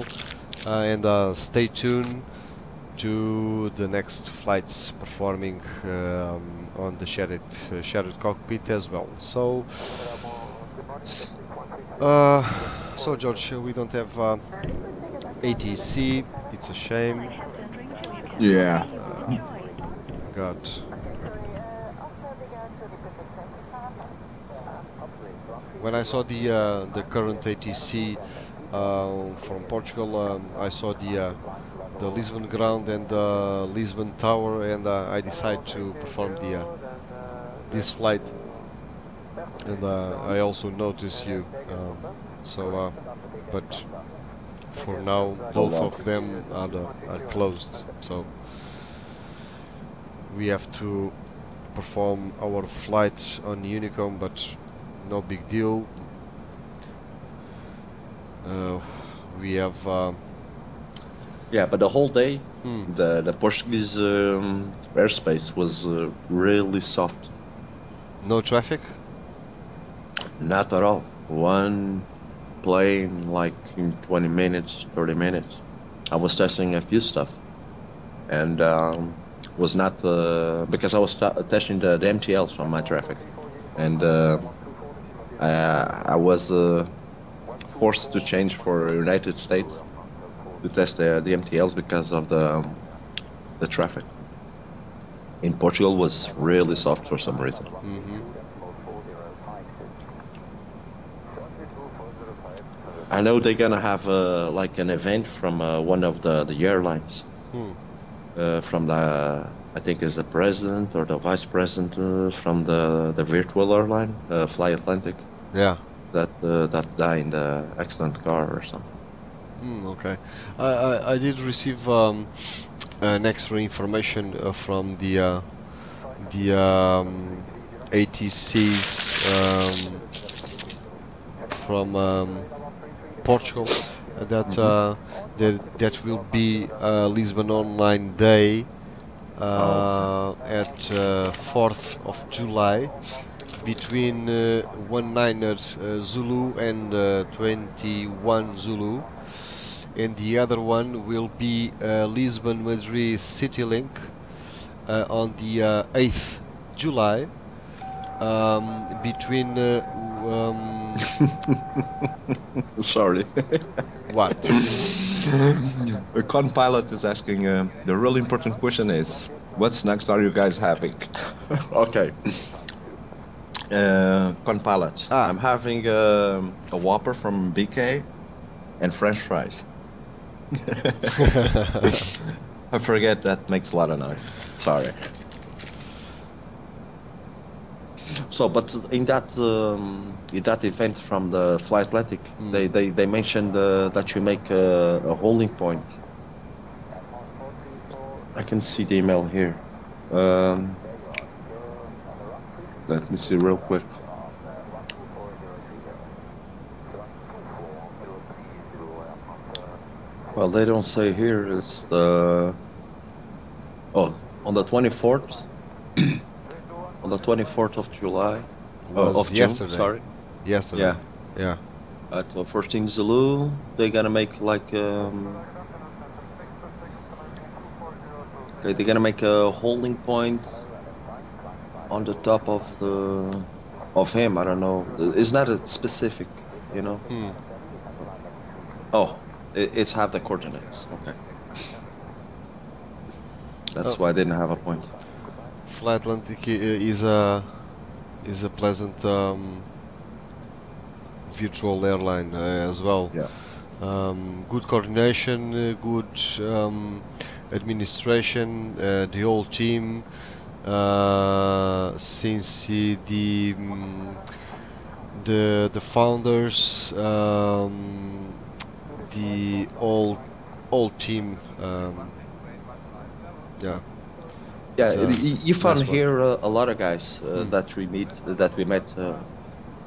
and stay tuned to the next flights performing on the shared cockpit as well. So George, we don't have ATC. It's a shame. Yeah. God. When I saw the current ATC from Portugal, I saw the Lisbon ground and the Lisbon tower, and I decided to perform this flight. And I also noticed you. But for now, both of them are closed. So we have to perform our flight on Unicom, but no big deal. We have. Yeah, but the whole day, Hmm. the Portuguese airspace was really soft. No traffic? Not at all. One plane like in 20 minutes, 30 minutes. I was testing a few stuff, and was not because I was testing the MTLs from my traffic, and I was forced to change for United States to test the MTLs because of the traffic. In Portugal was really soft for some reason. I know they're gonna have like an event from one of the airlines, from the I think is the president or the vice president from the virtual airline, Fly Atlantic, Yeah. that died in the accident car or something. Okay. I did receive an extra information from the ATCs from Portugal that there will be a Lisbon Online Day at 4th of July between 19er Zulu and 21 Zulu, and the other one will be Lisbon Madrid City Link on the 8th July between Sorry. what? The con pilot is asking, the really important question is, what's next are you guys having? Okay. Con pilot, I'm having a Whopper from BK and French fries. I forget that makes a lot of noise. Sorry. So, but in that event from the Fly Athletic, they mentioned that you make a holding point. I can see the email here. Let me see real quick. Well, they don't say here. It's the on the 24th. On the 24th of July, of June, sorry. Yesterday. Yeah. Yeah. At 14 Zulu, they're gonna make like okay, they're gonna make a holding point on the top of him. I don't know. It's not a specific, you know. Oh, it's have the coordinates. Okay. That's why I didn't have a point. Fly Atlantic is a pleasant virtual airline as well. Yeah. Good coordination, good administration. The whole team, since the founders, the whole team. Yeah. Yeah, you found nice here a lot of guys that we met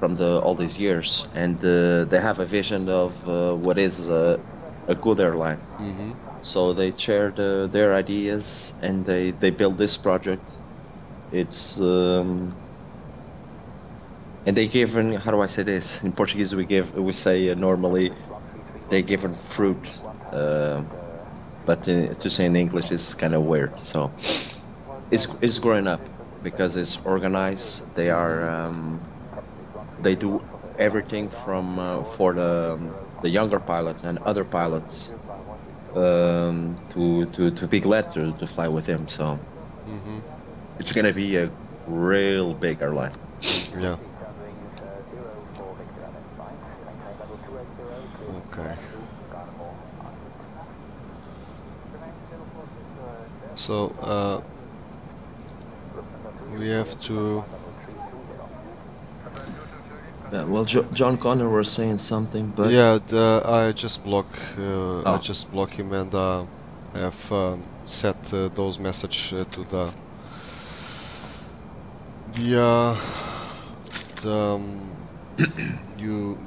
from all these years, and they have a vision of what is a good airline. So they shared their ideas, and they built this project. It's and they given, how do I say this in Portuguese? We say normally they given fruit, but to say in English is kind of weird. So. It's growing up because it's organized. They are they do everything from for the younger pilots and other pilots to be glad to fly with him. So it's gonna be a real big airline. Yeah. Okay. So we have to. Yeah, well, John Connor was saying something, but yeah, I just block him, and I have set those message to the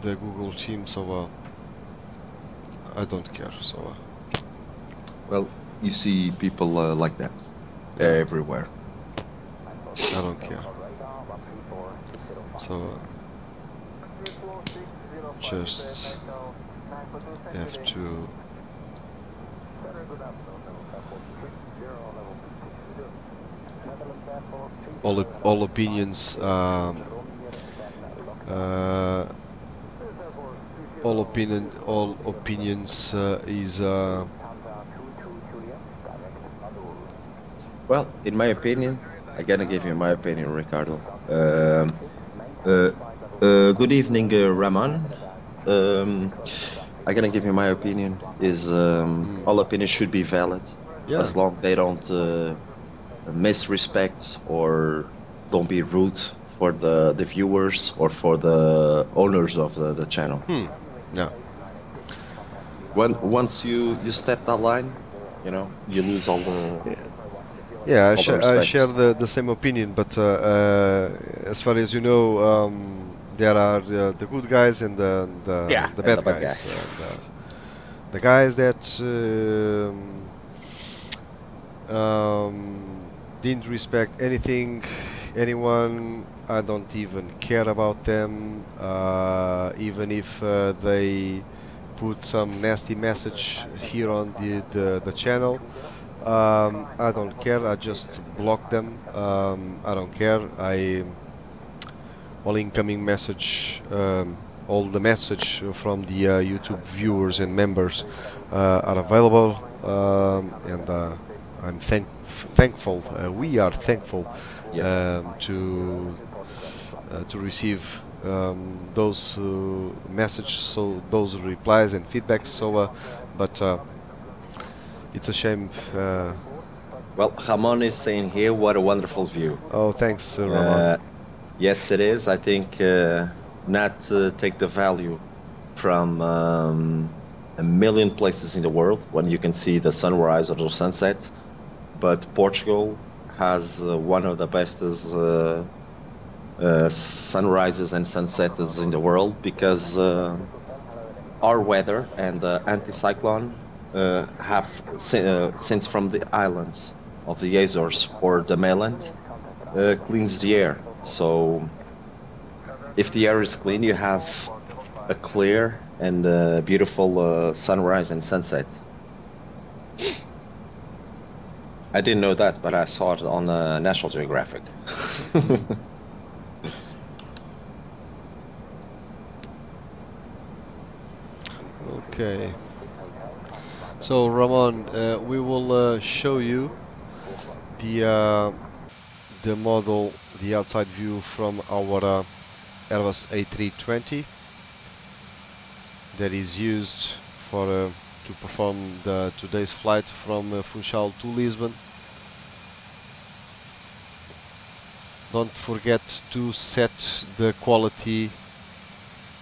the Google team, so I don't care. So well, you see people like that everywhere. I don't care. So just have to all opinions all opinions is well, in my opinion, I'm gonna give you my opinion, Ricardo. Good evening, Raman. I'm gonna give you my opinion. Is all opinions should be valid, as long they don't misrespect or don't be rude for the viewers or for the owners of the channel. Yeah. Once you step that line, you know, you lose all the. Yeah, I share the same opinion, but as far as you know, there are the good guys and the bad guys. The guys that didn't respect anything, anyone. I don't even care about them, even if they put some nasty message here on the channel. I don't care. I just block them. I don't care. All incoming message, all the message from the YouTube viewers and members are available, and I'm thankful. We are thankful to receive those messages, so those replies and feedbacks. So, but it's a shame. Well, Ramon is saying here, what a wonderful view. Oh, thanks, Ramon. Yes, it is. I think not take the value from a million places in the world when you can see the sunrise or the sunset, but Portugal has one of the best sunrises and sunsets in the world, because our weather and the anticyclone have since from the islands of the Azores or the mainland cleans the air. So if the air is clean, you have a clear and beautiful sunrise and sunset. I didn't know that, but I saw it on National Geographic. Okay. So Ramon, we will show you the model, the outside view from our Airbus A320 that is used for to perform today's flight from Funchal to Lisbon. Don't forget to set the quality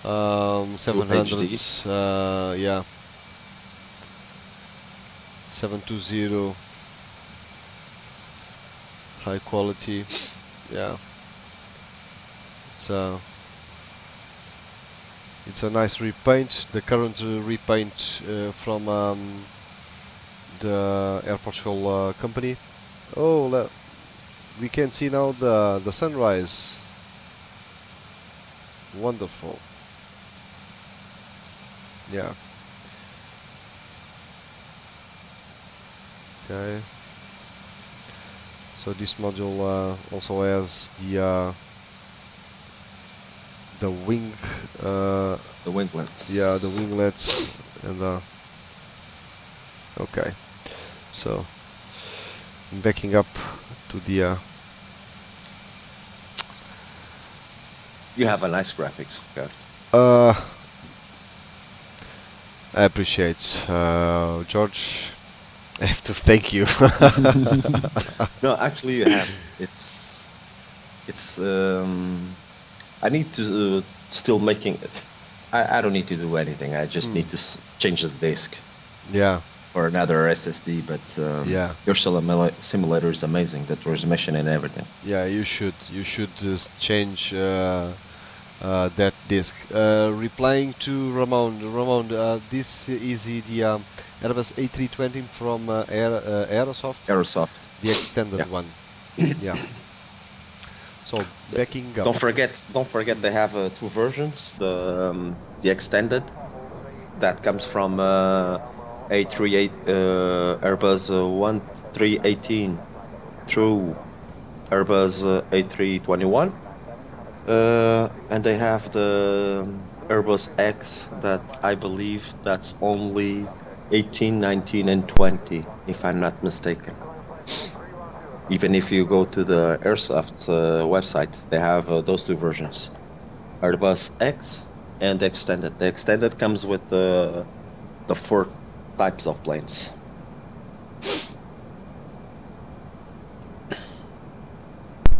700, yeah, 720 high quality. Yeah, it's a nice repaint. The current repaint from the Air Portugal company. Oh, we can see now the sunrise. Wonderful. Yeah. Okay. So this module also has the wing. The winglets. Yeah, the winglets and okay. So I'm backing up to the. You have a nice graphics, okay. I appreciate, George. I have to thank you. No, actually, you have. It's. I need to still making it. I don't need to do anything. I just need to change the disk. Yeah. Or another SSD, but yeah. Your simulator is amazing. The transmission and everything. Yeah, you should change that disk. Replying to Ramon, this is the Airbus A320 from Aerosoft. Aerosoft. The extended one. Yeah. So backing up. Don't forget they have two versions. The extended that comes from A38 Airbus 1318 through Airbus A321. And they have the Airbus X that I believe that's only 18, 19 and 20, if I'm not mistaken. Even if you go to the Airsoft website, they have those two versions. Airbus X and the extended. The extended comes with the 4 types of planes.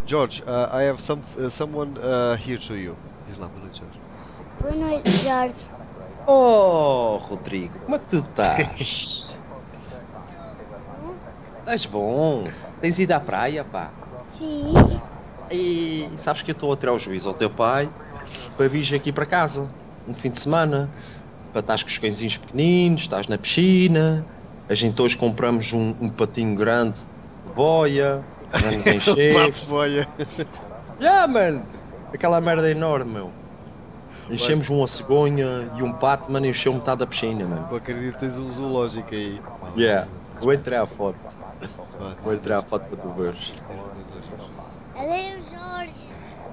George, I have someone here to you. Boa noite, Jorge. Oh, Rodrigo, como é que tu estás? Estás bom? Tens ido à praia, pá? Sim. E sabes que eu estou a tirar o juízo ao teu pai para vires aqui para casa, um fim de semana, para estás com os cãezinhos pequeninos, estás na piscina, a gente hoje compramos um patinho grande de boia, Vamos encher. Papo boia. Yeah, man! Aquela merda é enorme, meu. Enchemos uma cegonha e um pato, mano, encheu metade da piscina, mano. Eu acredito que tens um zoológico aí. Yeah. Vou tirar a foto. Vá, Vou tirar a foto para tu veres. Adeus, Jorge.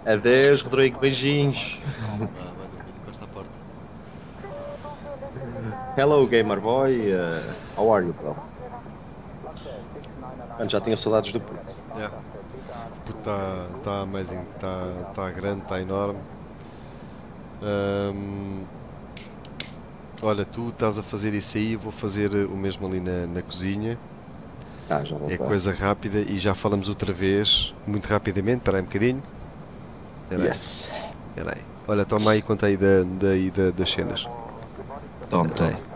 Adeus, Rodrigo. Beijinhos. Vá, vai dormir, encosta a porta. Hello, Gamer Boy. How are you, bro? Mano, já tinha saudades do puto. Yeah. Puto, tá amazing, tá grande, tá enorme. Olha, tu estás a fazer isso aí, eu vou fazer o mesmo ali na cozinha. Ah, já vou É estar. coisa rápida e já falamos outra vez, muito rapidamente, espera aí um bocadinho. Espera aí, Yes. espera aí. Olha, toma aí conta aí das cenas. Toma, Espera aí. toma.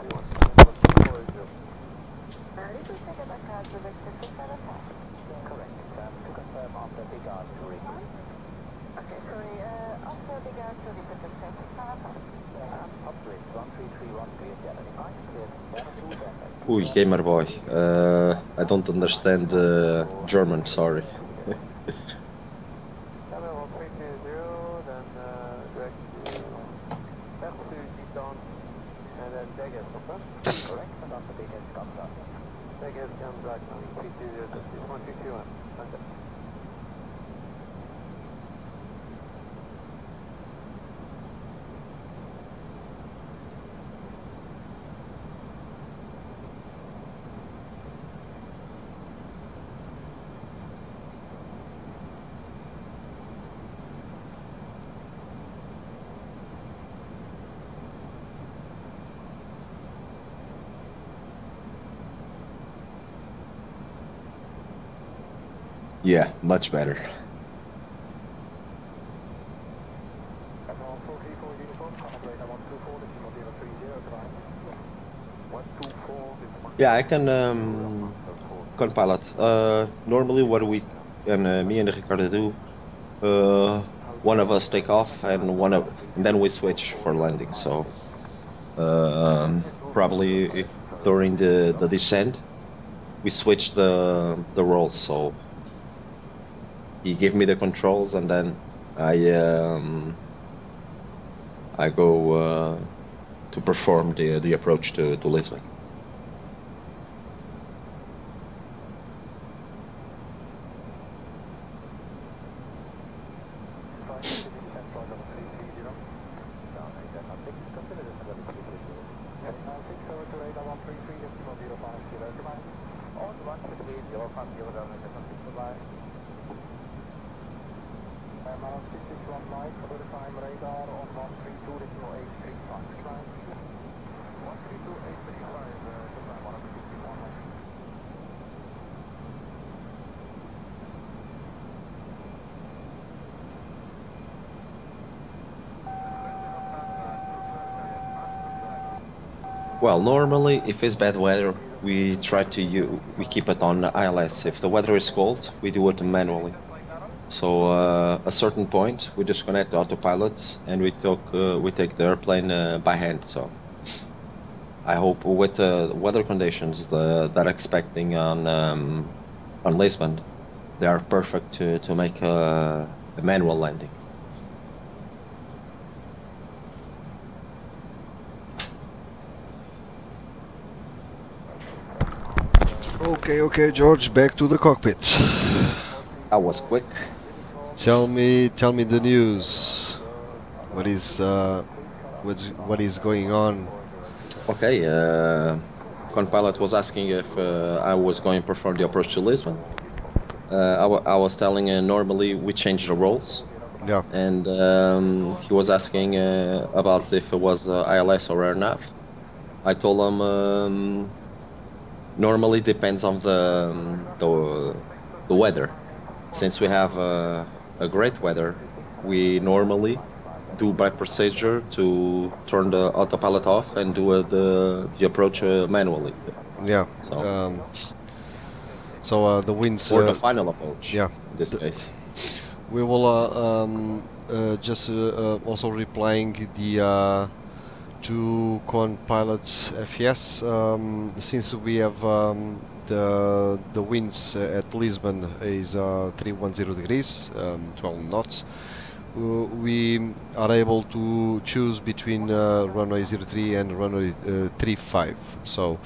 Ui, Gamer Boy. I don't understand German, sorry. Yeah, much better. Yeah, I can pilot. Normally what we and me and Ricardo do, one of us take off and and then we switch for landing. So probably during the descent we switch the roles. So he gave me the controls and then I go to perform the approach to Lisbon. Well, normally, if it's bad weather, we keep it on ILS. If the weather is cold, we do it manually. So a certain point, we disconnect the autopilot and we take the airplane by hand. So I hope with the weather conditions that are expecting on Lisbon, they are perfect to make a manual landing. Okay, George, back to the cockpit. I was quick. Tell me the news. What is going on? Okay, Conpilot was asking if I was going to perform the approach to Lisbon. I was telling normally we change the roles. Yeah. And he was asking about if it was ILS or AirNav. I told him normally depends on the weather. Since we have a great weather, we normally do by procedure to turn the autopilot off and do the approach manually. Yeah. So the winds. Or the final approach. Yeah. In this case. We will just also replying the to Conpilot FS since we have the winds at Lisbon is 310 degrees, 12 knots. We are able to choose between runway 03 and runway 35. So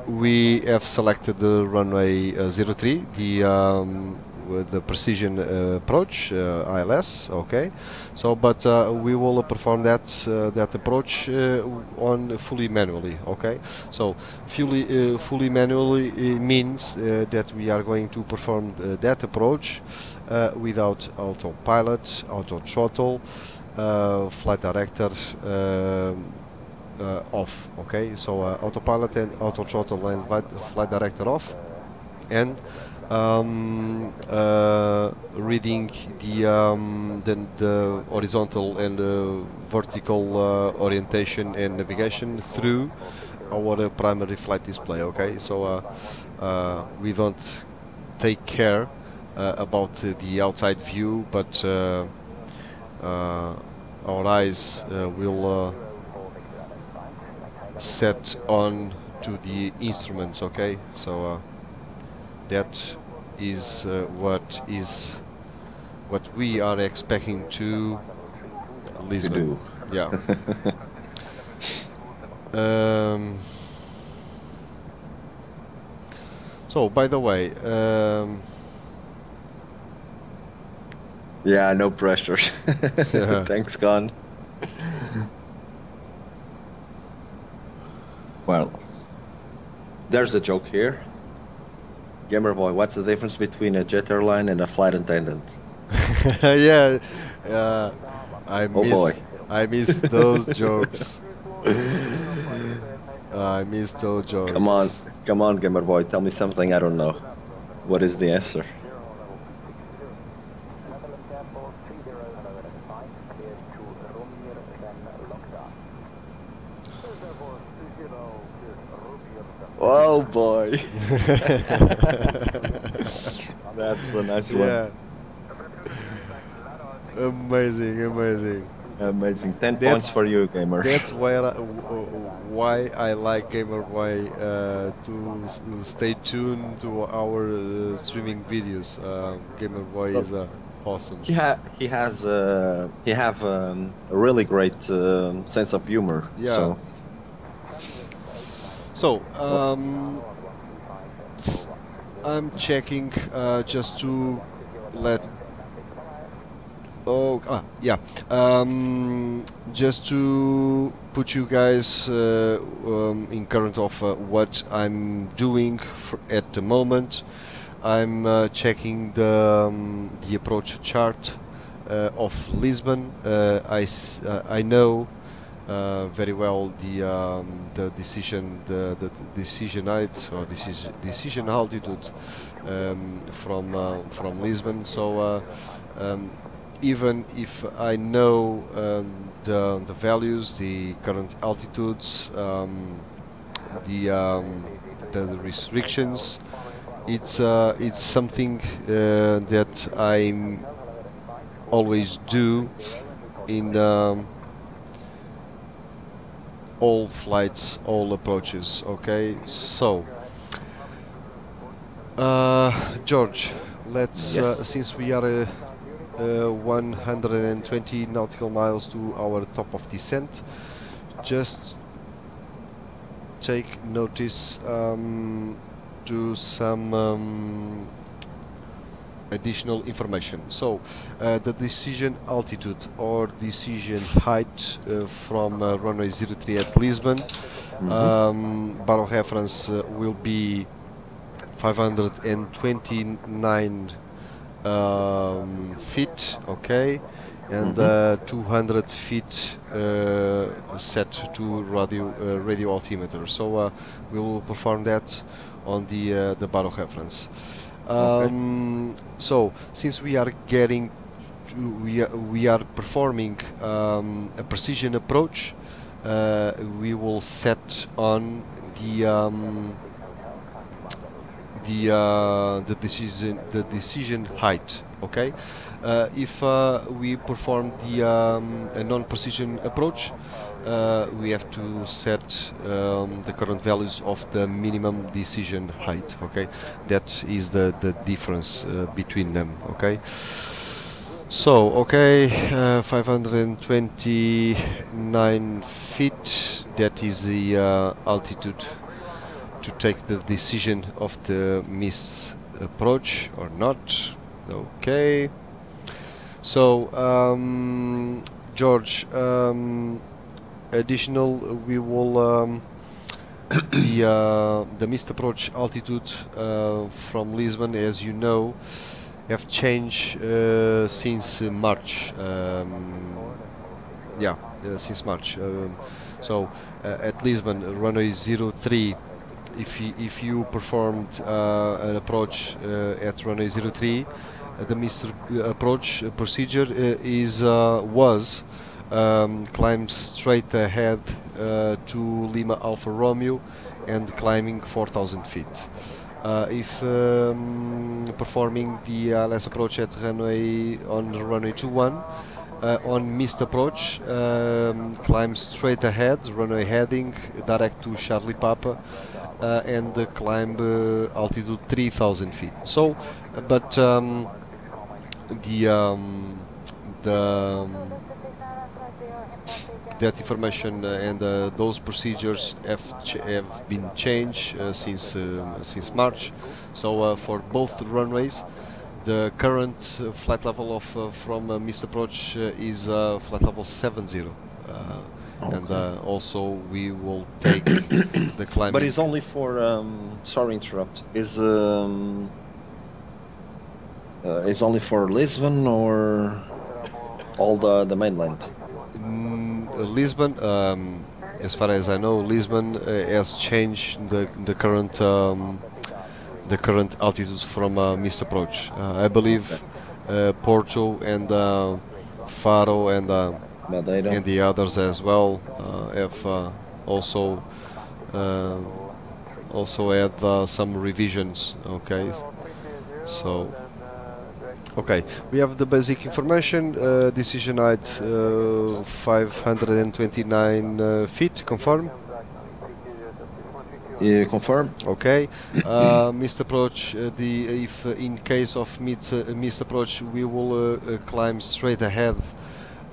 we have selected the runway 03, with the precision approach, ILS. Okay, so but we will perform that approach on fully manually. Okay, so fully manually means that we are going to perform that approach without autopilot, auto throttle, flight director off. Okay, so autopilot and auto throttle and flight director off, and reading the horizontal and vertical orientation and navigation through our primary flight display. Okay, so we don't take care about the outside view, but our eyes will set on to the instruments. Okay, so that is what we are expecting to Lisbon. do. Yeah. So by the way, Yeah, no pressure. Yeah. Thanks, Con. Well, there's a joke here. Gamer boy, what's the difference between a jet airline and a flight attendant? yeah, Oh boy. I miss those jokes. I miss those jokes. Come on, gamer boy, tell me something I don't know. What is the answer? Oh boy. That's the nice one. Yeah. Amazing. Amazing. 10 That's- points for you, gamer. That's why I like Gamerboy to stay tuned to our streaming videos. Gamerboy is awesome. He have a really great sense of humor. Yeah. So I'm checking just to let. Just to put you guys in current of what I'm doing at the moment. I'm checking the approach chart of Lisbon. I know very well the decision height or decision altitude from Lisbon. So even if I know the values, the current altitudes, the restrictions, it's something that I always do in all flights, all approaches. Okay, so George, let's Yes. since we are 120 nautical miles to our top of descent, just take notice to some additional information. So the decision altitude or decision height from runway 03 at Lisbon, baro reference will be 529 feet, okay, and 200 feet set to radio altimeter. So we will perform that on the baro reference. So since we are getting we are performing a precision approach, we will set on the decision height. Okay, if we perform a non-precision approach, we have to set the current values of the minimum decision height. Okay, that is the difference between them. Okay. So, okay, 529 feet, that is the altitude to take the decision of the missed approach or not. Okay. So, George, additional, we will the missed approach altitude from Lisbon, as you know, have changed since March. Since March. So at Lisbon, runway 03, if you performed an approach at runway 03, the missed approach procedure was climb straight ahead to Lima Alfa Romeo and climbing 4,000 feet. If performing the ILS approach at runway 21, on missed approach, climb straight ahead, runway heading direct to Charlie Papa, and climb altitude 3,000 feet. So, but that information and those procedures have been changed since March. So for both runways, the current flight level of from missed approach is flight level 70. And also we will take the climbing. But it's only for sorry interrupt. Is only for Lisbon or all the mainland? Lisbon, as far as I know, Lisbon has changed the current altitudes from missed approach. I believe Porto and Faro and Madeira and the others as well have also had some revisions. Okay, so. Okay, we have the basic information. Decision height 529 feet. Confirm. Yeah, confirm. Okay. Missed approach. If in case of missed approach, we will climb straight ahead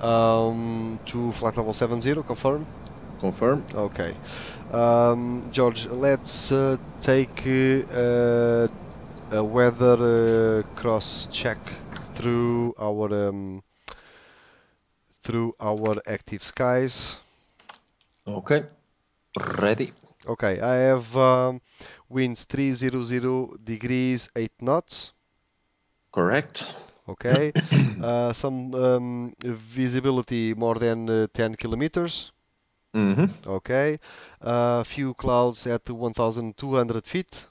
to flight level 70. Confirm. Confirm. Okay. George, let's take a weather cross check through our active skies. Okay, ready. Okay, I have winds 300 degrees 8 knots. Correct. Okay, some visibility more than 10 kilometers. Okay, few clouds at 1,200 feet.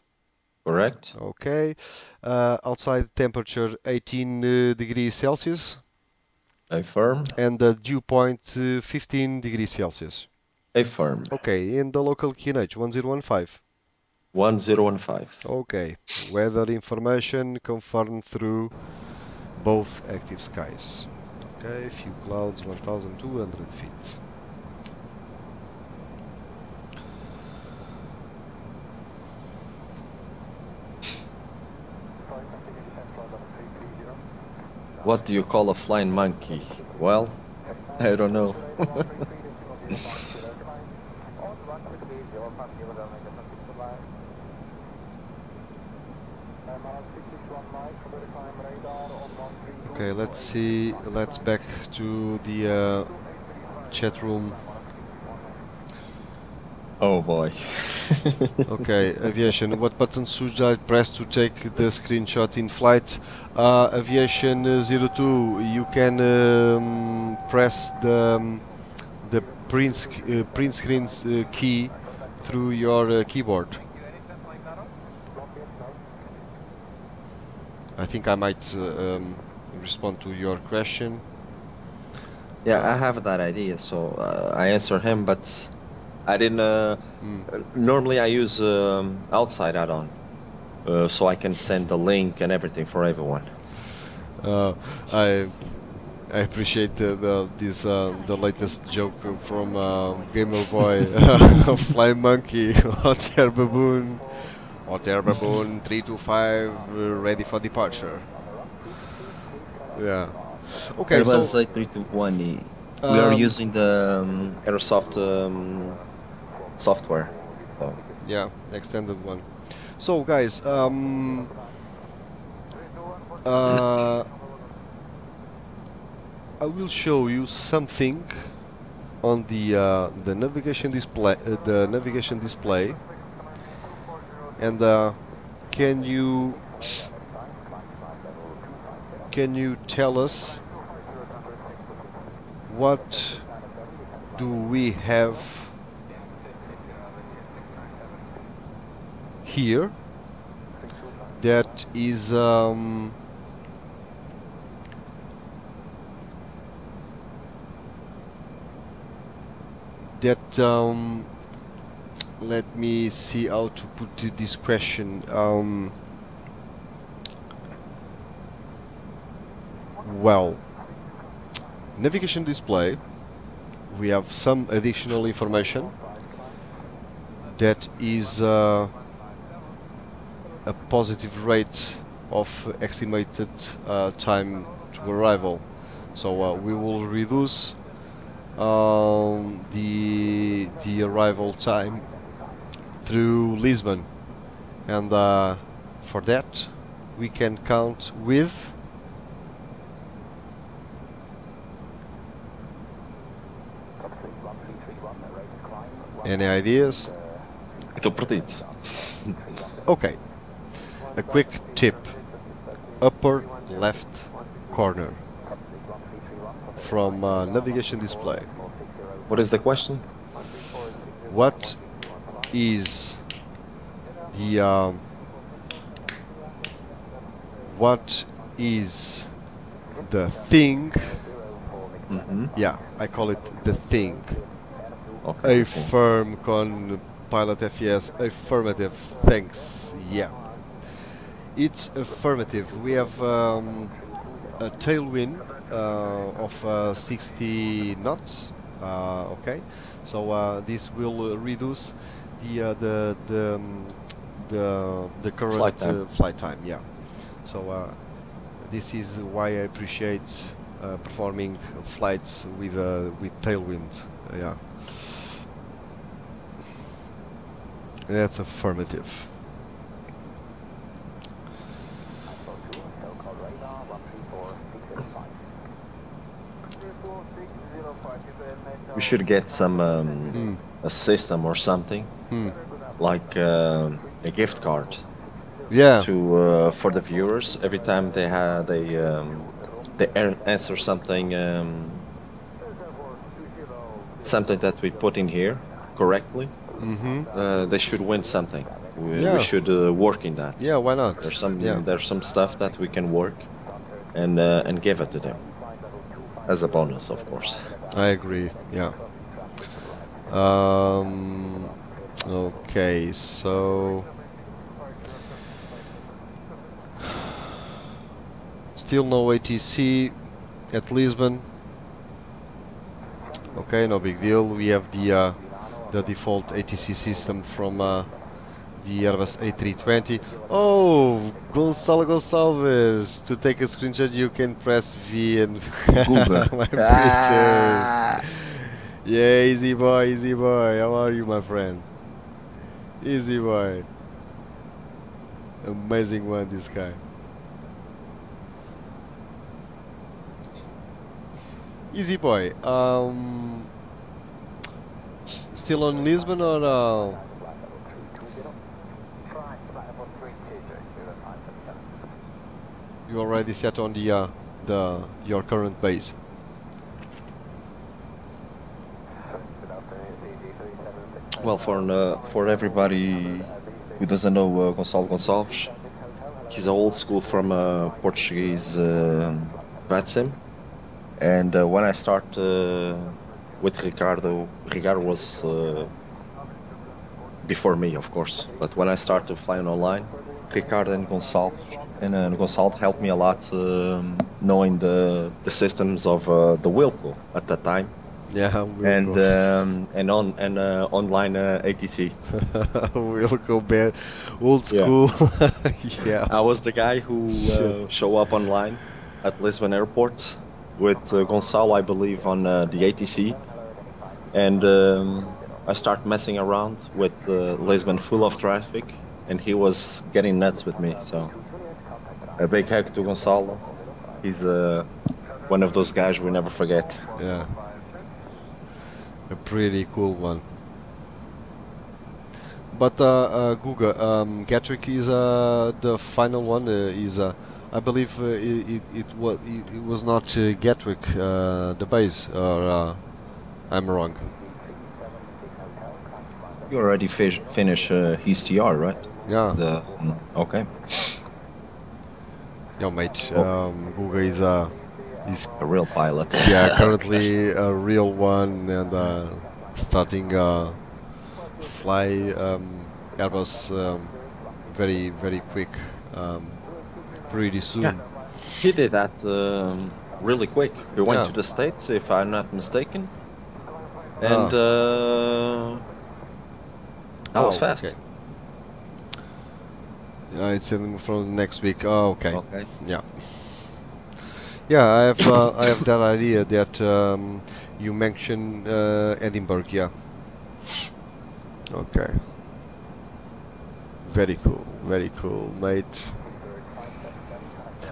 Correct. Okay, outside temperature 18 degrees Celsius. Affirm. And the dew point 15 degrees Celsius. Affirm. Okay, in the local QNH 1015. 1015. Okay, weather information confirmed through both active skies. Okay, few clouds 1,200 feet. What do you call a flying monkey? Well, I don't know. Okay, let's see. Let's back to the chat room. Oh boy. Okay, aviation. What button should I press to take the screenshot in flight? Aviation 02. You can press the print screen key through your keyboard. I think I might respond to your question. Yeah, I have that idea, so I answer him, but I didn't. Normally, I use outside add-on, so I can send the link and everything for everyone. I appreciate the latest joke from Gamer Boy. Fly Monkey, hot air baboon, 325, ready for departure. Yeah. Okay. Airbus So A321. We are using the Aerosoft software. So. yeah, extended one. So guys, I will show you something on the navigation display, and can you tell us what do we have here that is let me see how to put this question. Well, navigation display, we have some additional information that is a positive rate of estimated time to arrival. So we will reduce the arrival time through Lisbon, and for that we can count with any ideas? Estou perdido. Okay, a quick tip: upper left corner from navigation display. What is the question? What is the thing? Yeah, I call it the thing. Okay. Affirm con pilot FES. Affirmative. Thanks. Yeah. It's affirmative. We have a tailwind of 60 knots. Okay. So this will reduce the current flight time. Yeah. So this is why I appreciate performing flights with tailwind. Yeah. That's affirmative. We should get some a system or something like a gift card. Yeah. To for the viewers every time they answer something something that we put in here correctly. They should win something. We should work in that. Yeah, why not? There's some stuff that we can work and give it to them as a bonus, of course. I agree. Yeah. Okay, so still no ATC at Lisbon. Okay, no big deal. We have the default ATC system from the Airbus A320. Oh, Gonçalo Gonçalves! To take a screenshot, you can press V and my pictures. Yeah, easy boy, easy boy. How are you, my friend? Easy boy. Amazing one, this guy. Easy boy. Still on Lisbon or? You already set on your current base. Well, for everybody who doesn't know Gonçalo Gonçalves, he's old school from Portuguese VATSIM, and when I start with Ricardo was before me, of course. But when I started flying online, Ricardo and Gonçalo and Gonçalo helped me a lot, knowing the systems of the Wilco at that time, Yeah, and online ATC. Wilco bad, old Yeah. school. Yeah. I was the guy who Shit. show up online at Lisbon Airport with Gonçalo, I believe, on the ATC, and I start messing around with Lisbon full of traffic, and he was getting nuts with me. So a big hug to Gonçalo. He's one of those guys we never forget. Yeah. A pretty cool one. But Guga, Gatwick is the final one. I believe it was not Gatwick, the base, or I'm wrong. You already finished his TR, right? Yeah. Okay. Yo, mate. Oh. Guga is A real pilot. yeah, currently a real one, and starting fly Airbus very quick, pretty soon. Yeah. He did that really quick. He went Yeah. to the States, if I'm not mistaken, Ah. and that was fast. Okay. It's in from next week. Oh, okay. Okay. Yeah. Yeah, I have that idea that you mentioned Edinburgh. Yeah. Okay. Very cool, mate.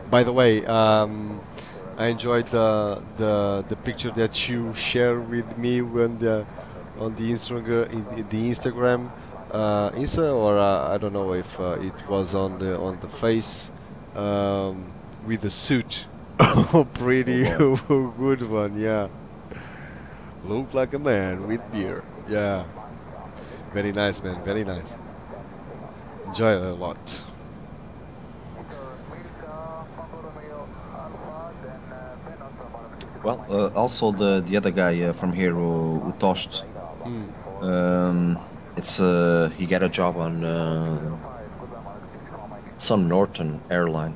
By the way, I enjoyed the picture that you share with me when on the Instagram, Insta, or I don't know if it was on the face, with the suit. Oh, pretty good one, yeah. Look like a man with beer, yeah. Very nice, man. Very nice. Enjoy it a lot. Well, also the other guy from here, who Tost, it's he got a job on some Northern airline.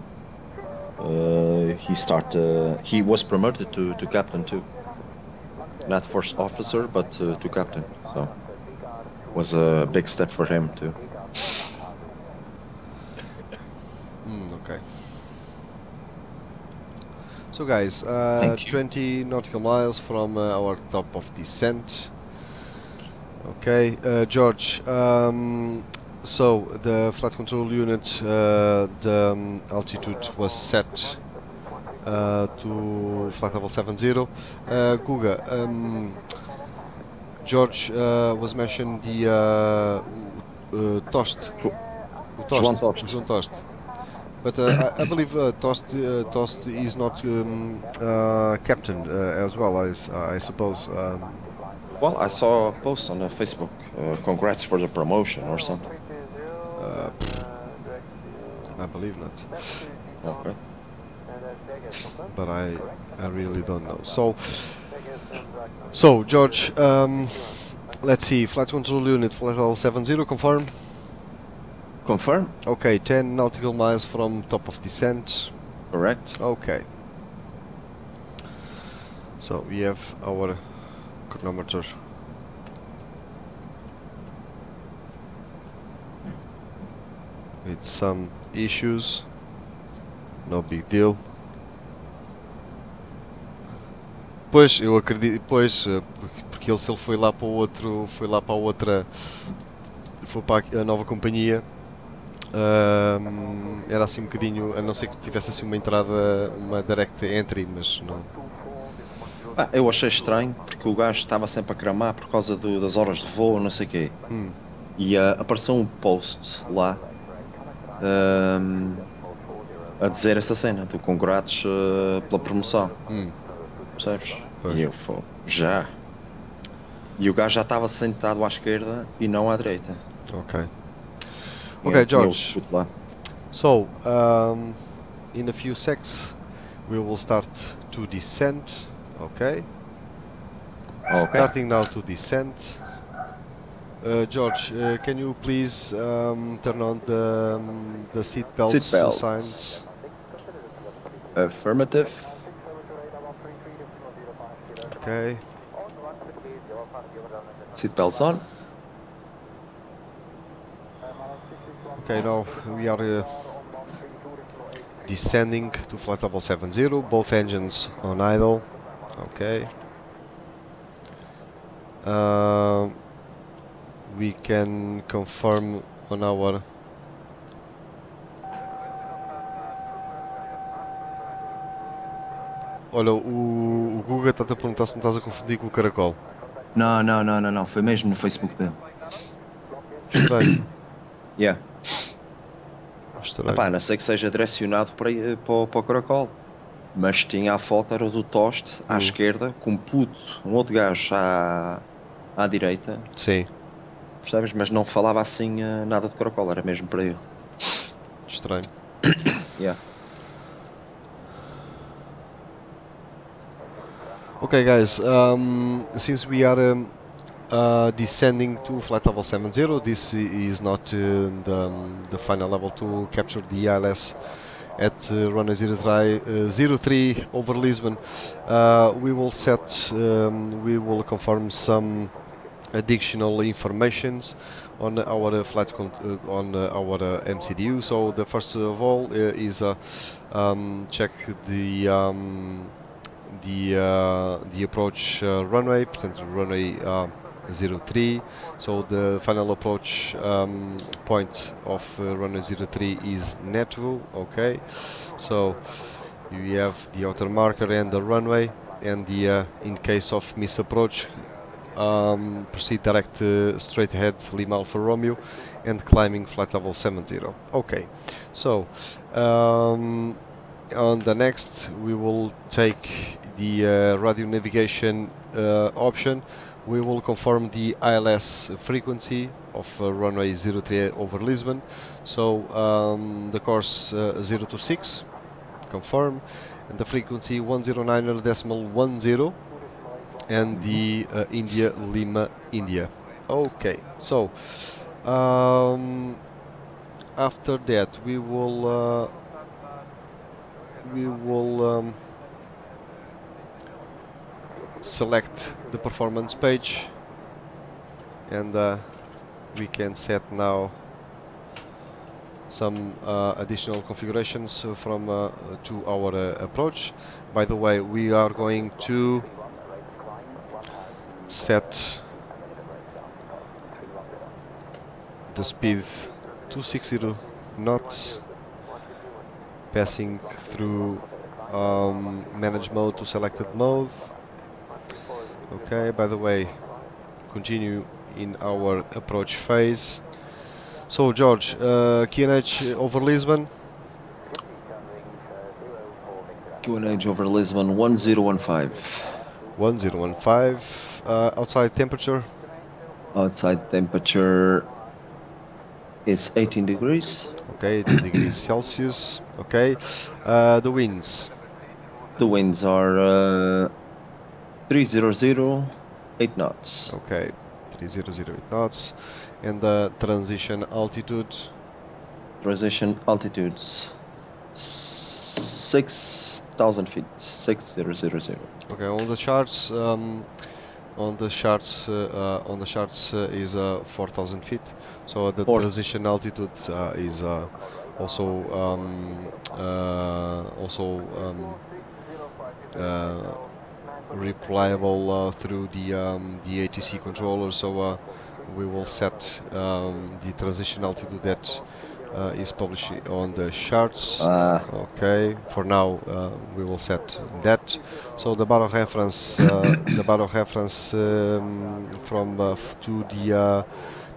He was promoted to captain too. Not first officer, but to captain. So was a big step for him too. Okay. So guys, Thank you. 20 nautical miles from our top of descent. Okay, George. So the flight control unit, the altitude was set to flight level 70. Guga, George was mentioned the Tost. João Tost. João Tost. But I believe Tost is not captain as well, I suppose. Well, I saw a post on Facebook. Congrats for the promotion or something. I believe not. Okay. But I really don't know. So George, let's see. Flight control unit, flight level 70, confirm. Confirm. Okay, 10 nautical miles from top of descent. Correct. Okay. So we have our chronometer. With some issues, no big deal. Pois, eu acredito, pois, porque ele, se ele foi lá para o outro, foi lá para a outra, foi para a nova companhia, era assim um bocadinho, a não ser que tivesse assim uma entrada, uma direct entry, mas não. Eu achei estranho porque o gajo estava sempre a cramar por causa das horas de voo, não sei o quê. E apareceu um post lá a dizer essa cena do congratos pela promoção. Percebes? E eu fui, já. E o gajo já estava sentado à esquerda e não à direita. Ok. Okay, George. So, in a few seconds we will start to descend. Okay. Okay. Starting now to descend. George, can you please turn on the seat belts Seat sign? belts. Affirmative. Okay. Seat belts on. Okay, now we are descending to flight level 70, both engines on idle. Okay. We can confirm on our Olha, o Guga está-te a perguntar se não estás a confundir com o Caracol. Não. Foi mesmo no Facebook dele. Estranho. Yeah. Estranho. Epá, não sei que seja direcionado para o Caracol. Mas tinha a foto, era do Toste à esquerda, com um outro gajo à direita. Sim. Percebes? Mas não falava assim nada de Caracol, era mesmo para ele. Estranho. Yeah. Okay, guys. Since we are descending to flight level 70, this is not the final level to capture the ILS at runway 03 over Lisbon. We will we will confirm some additional informations on our flight on our MCDU. So the first of all is check the approach runway, potential runway 03. So the final approach point of runway 03 is Netvo. Okay, so you have the outer marker and the runway, and the in case of misapproach, proceed direct straight ahead Lima Alfa Romeo and climbing flight level 70. Okay, so on the next we will take the radio navigation option. We will confirm the ILS frequency of runway 03 over Lisbon. So the course 026, confirm, and the frequency 109.10, and the India Lima India. Okay, so after that we will select the performance page, and we can set now some additional configurations from to our approach. By the way, we are going to set the speed 260 knots, passing through manage mode to selected mode. Okay, by the way, continue in our approach phase. So George, QNH over Lisbon. QNH over Lisbon 1015. 1015. Outside temperature? Outside temperature is 18 degrees. Okay, 18 degrees Celsius. Okay, the winds? The winds are 300, 8 knots. Okay, 300, 8 knots. And the transition altitude? Transition altitudes 6,000 feet, 6000. Okay, on the charts is 4,000 feet. So the transition altitude is also replayable through the ATC controller. So we will set the transition altitude that is published on the charts. Okay, for now we will set that. So the bar of reference, from to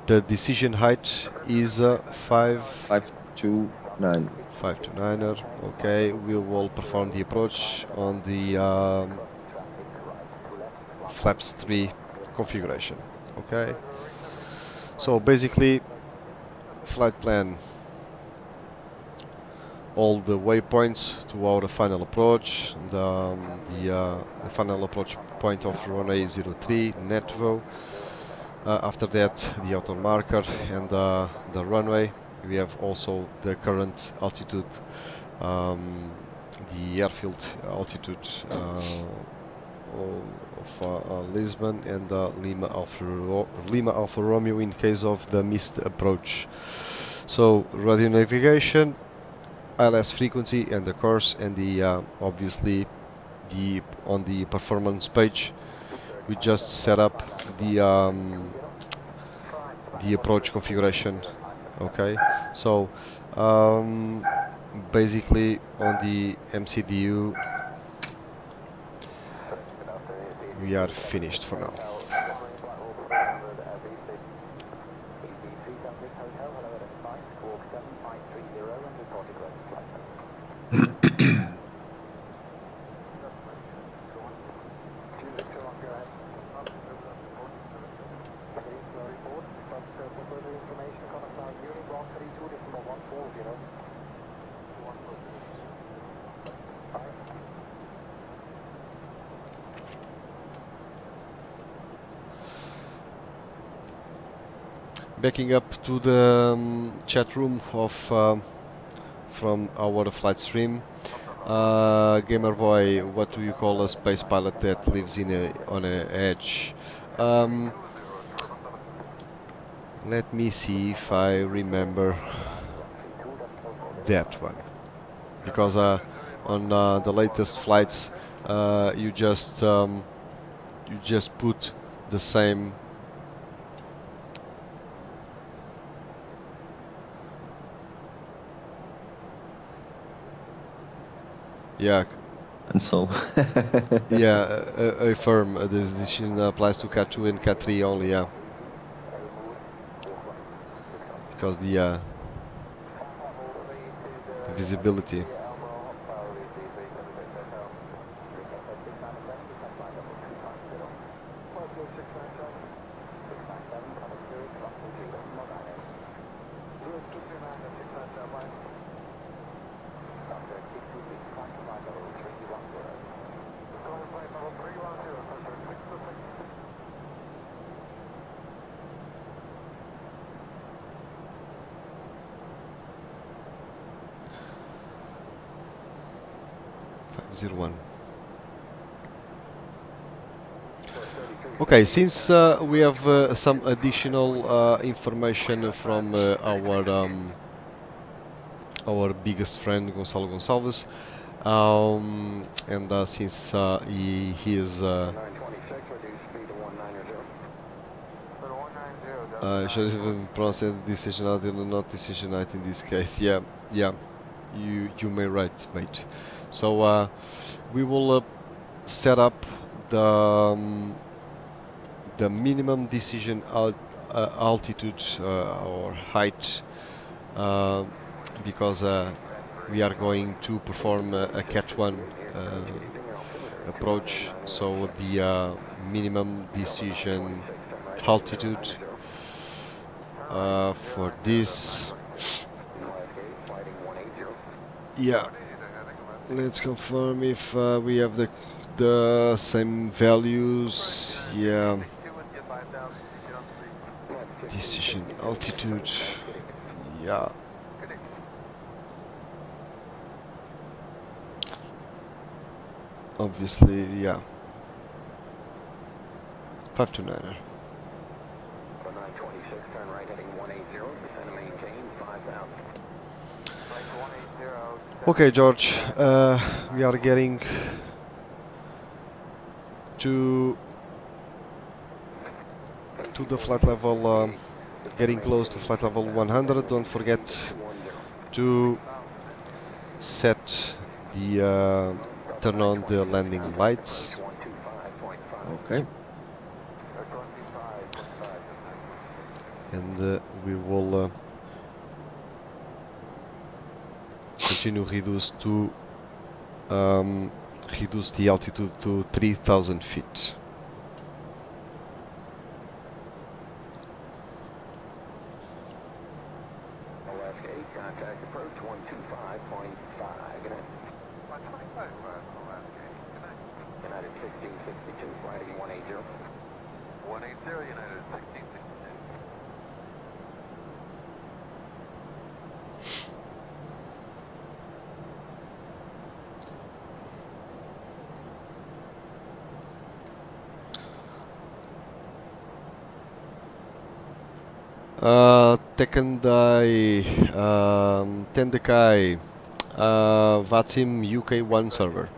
the decision height is 529. 529er. Okay, we will perform the approach on the flaps 3 configuration. Okay, so basically flight plan, all the waypoints to our final approach, the final approach point of runway 03 Netvo, After that, the auto marker and the runway. We have also the current altitude, the airfield altitude of Lisbon, and Lima Alfa Romeo in case of the missed approach. So radio navigation, ILS frequency and the course, and the obviously on the performance page we just set up the approach configuration. Okay, so basically on the MCDU we are finished for now. Backing up to the chat room of from our flight stream. Gamerboy, what do you call a space pilot that lives on a edge? Let me see if I remember that one, because on the latest flights you just put the same. Yeah. And so. Yeah, I affirm this decision applies to Cat 2 and Cat 3 only, yeah. Because the visibility. Okay, since we have some additional information from our biggest friend Gonçalo Gonçalves, and since he is should even pronounce decision out and not decision out in this case. Yeah, you may right, mate. So we will set up the minimum decision altitude or height, because we are going to perform a Cat 1 approach. So the minimum decision altitude for this, yeah, let's confirm if we have the same values. Yeah, decision altitude, yeah, obviously, yeah, 529er. Okay, George, we are getting to the flight level, getting close to flight level 100. Don't forget to set the turn on the landing lights. Okay. And we will continue reduce the altitude to 3,000 feet. Contact approach 125.5. Good night. 125 United 1662, flight 180. 180 United 1662. Tekendai, Tendekai, Vatim UK1 server.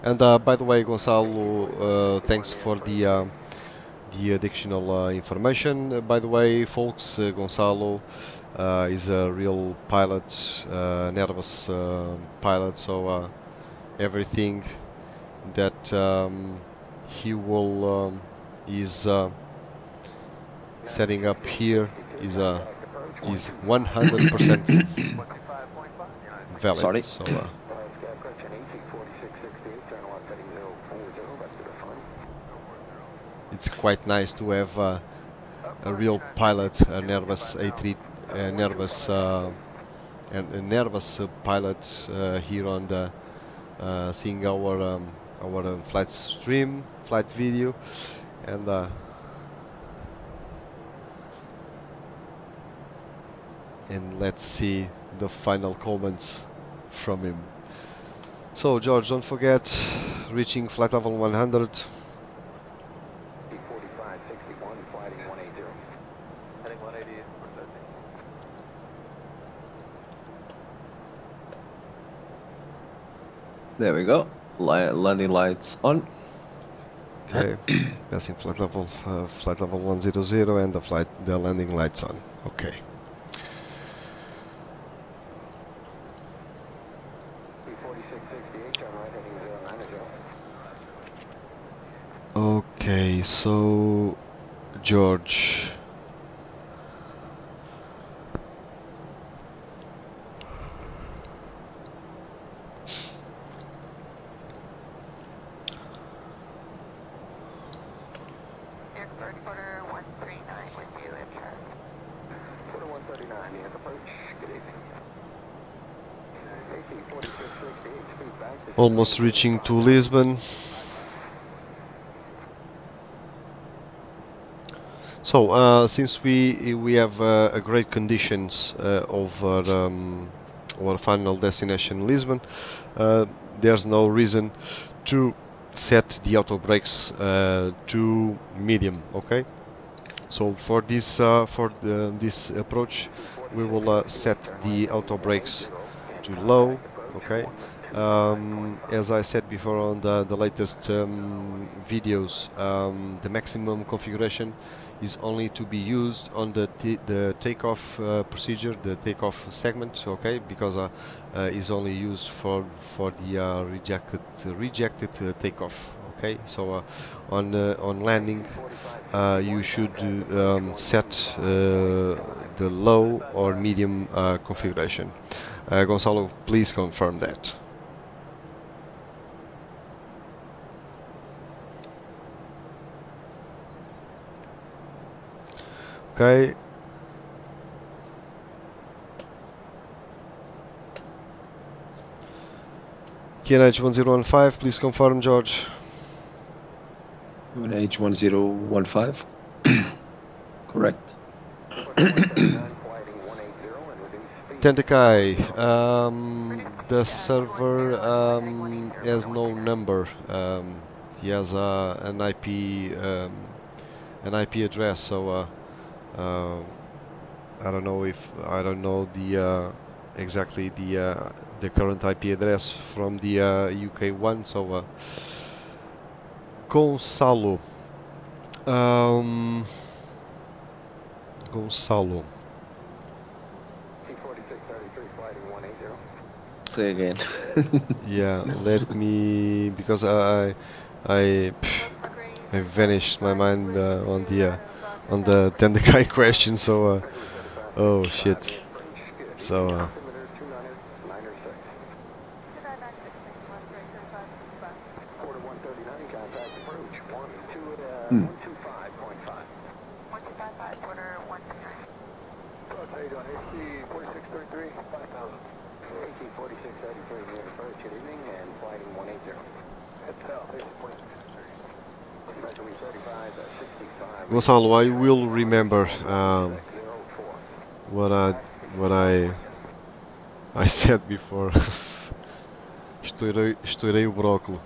And by the way, Gonçalo, thanks for the additional information. By the way, folks, Gonçalo is a real pilot, nervous pilot, so everything that he will is setting up here is 100% valid. Sorry. So it's quite nice to have a real pilot, a nervous A3, and a nervous pilot here on the seeing our flight stream, flight video, and let's see the final comments from him. So George, don't forget reaching flight level 100. 4561, flighting 180. Heading 180 for setting. There we go. Landing lights on. Okay, passing flight level 100 and the landing lights on. Okay. Okay, so George. Airport quarter 139 with you in charge. Quarter 139, you have approach. Good evening. AC 4668, speed back to Almost reaching to Lisbon. So since we have a great conditions over our final destination Lisbon, there's no reason to set the auto brakes to medium. Okay, so for this this approach we will set the auto brakes to low. Okay, as I said before on the latest videos, the maximum configuration is only to be used on the takeoff procedure, the takeoff segment. Okay, because is only used for the rejected takeoff. Okay, so on landing you should set the low or medium configuration. Gonçalo, please confirm that. Okay. QNH 1015, please confirm, George. H1015. Correct. Tendekai, the server has no number. He has an IP address, so I don't know the exactly the current IP address from the UK one. So Gonçalo, Gonçalo. Say again. Yeah, let me, because I vanished my mind on the Tendekai question. So oh shit. So Gonçalo, I will remember what I said before. Estourei o brócolo.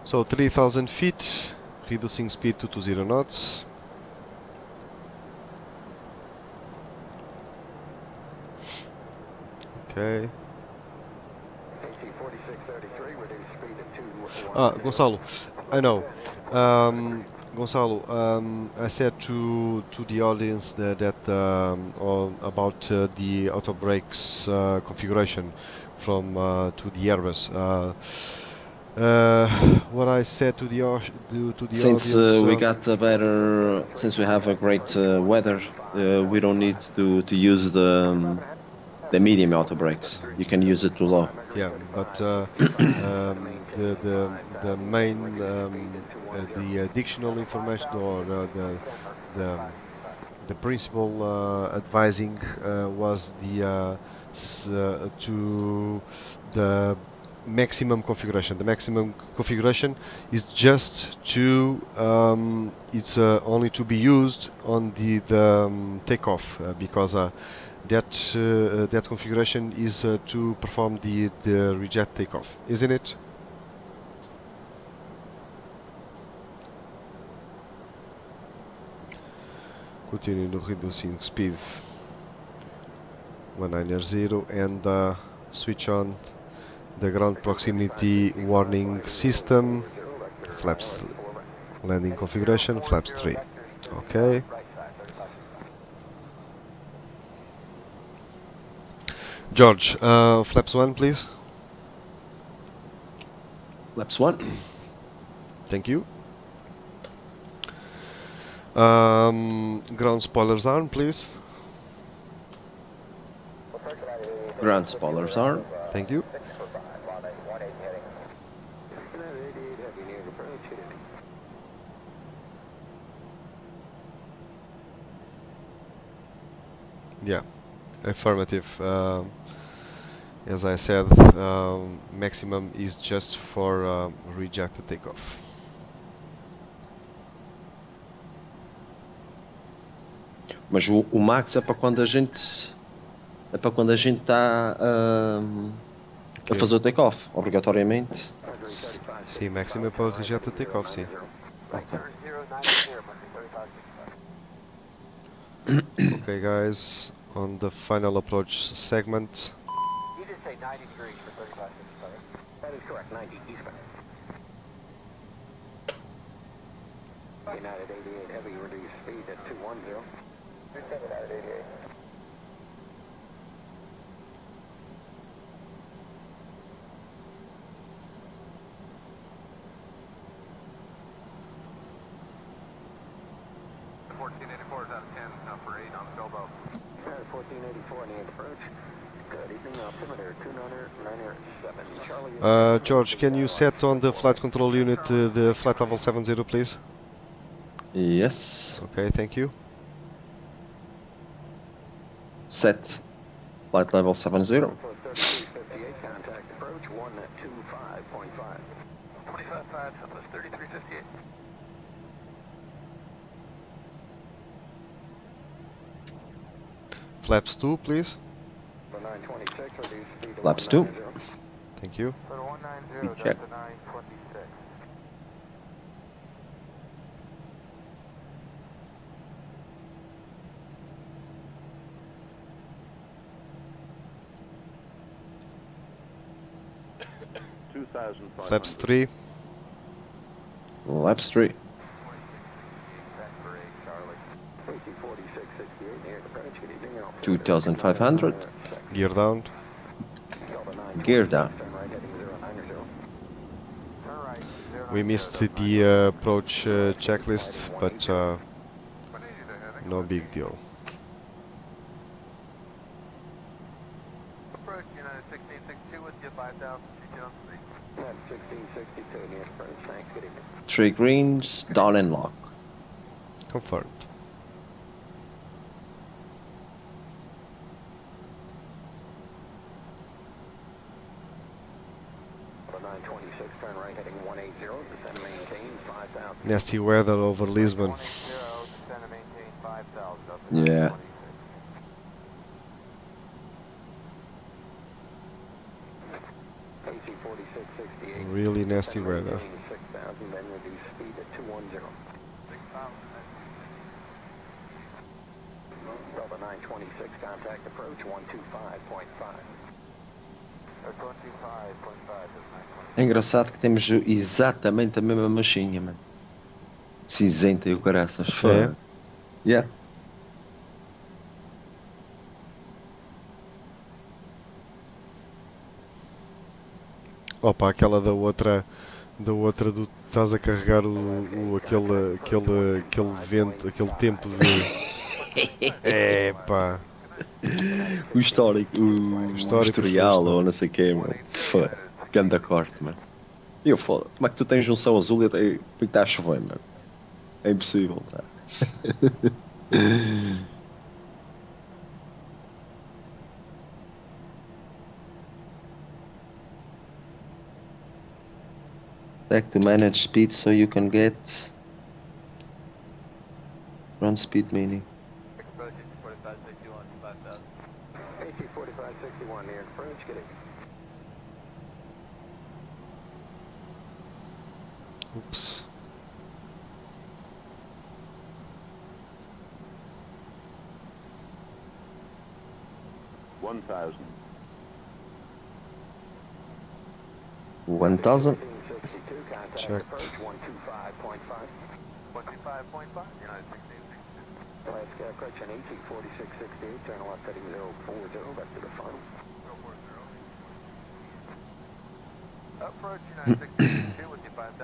So 3000 feet, reducing speed to 20 knots. Okay. Gonçalo, I know. Gonçalo, I said to the audience about the auto brakes configuration from to the Airbus. What I said to the Since audience. we got a better, since we have a great weather, we don't need to use the medium auto brakes. You can use it to low. Yeah, but the main the additional information or the principal advising was to the maximum configuration. The maximum configuration is just to it's only to be used on the takeoff because that configuration is to perform the reject takeoff, isn't it? Continue reducing speed 190 and switch on the ground proximity warning system, flaps landing configuration, flaps 3. Okay. George, flaps 1 please. Flaps 1. Thank you. Ground spoilers arm please. Ground spoilers arm. Thank you. Yeah, affirmative. As I said, maximum is just for rejected takeoff. Mas o max é para quando a gente está a fazer o take-off, obrigatoriamente. Sim, maximum é para rejected takeoff, sim. Okay, guys, on the final approach segment. You just say 90 degrees for 3565. That is correct, 90 eastbound. United 88 Heavy, reduced speed at 210. United 88. is out of 10 for 8 on Bilbo. 1484 in the approach. Good evening, altimeter 297. Charlie. George, can you set on the flight control unit the flight level 70, please? Yes. Okay, thank you. Set flight level 70. 3358, contact approach 125.5. 25.5, Southwest 3358. Flaps 2, please. For 926, reduce speed to Flaps 2. 190. Thank you. For 190, Check. that's a 926. Flaps 3. Laps 3. 2500. Gear down. Gear down. We missed the approach checklist, but no big deal. Approach United 1662 with you 5000 feet on speed. 1662 near approach, thanks, good evening. 3 greens, down and lock. Confirmed. 926, turn right heading 180, descend and maintain 5,000. Nasty weather over Lisbon. 180, descend and maintain 5,000. Yeah. AC 4668. Really nasty weather. 6,000, then reduce speed at 210. 6,000. Delta 926, contact approach 125.5. 125.5. É engraçado que temos exatamente a mesma machinha, mano. Cinzenta e o caraças. É? Yeah. Opa, aquela da outra do estás a carregar aquele vento, aquele tempo de. Epá. O histórico, o historial ou não sei o que, mano. Foda. Ganda corte, mano. E eu foda. Como é que tu tens junção azul e está a chover, mano? É impossível, tá? Back to manage speed so you can get run speed meaning. AC 4561, near approach, get it. Oops. $1,000. 1562, contact Checked. approach 125.5. 125.5, United 1662. Alaska approach on AC 4668, turn left heading 040, back to the final. 040. Approach United 1662 with you 5,000.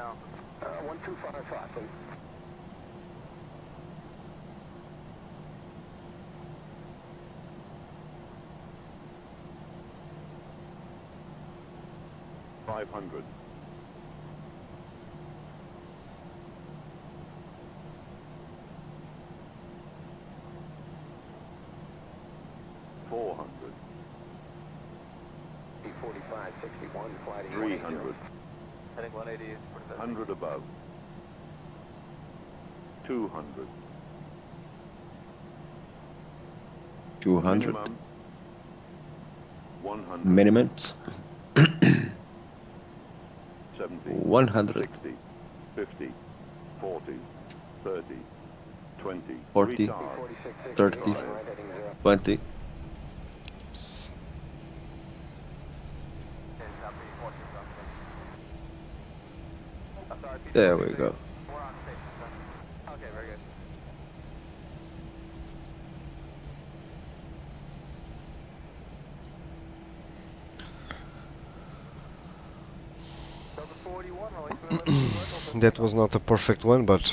1255, please. $500. $400. 4561, flight 300. Heading 180 is 100 above. 200. 200 Minimum. 100. minimums. 70. 100. 60. 50. 40. 30. 20. 40. Retard. 30. 20. There we go. Okay, very good. Delta 41, That was not a perfect one, but make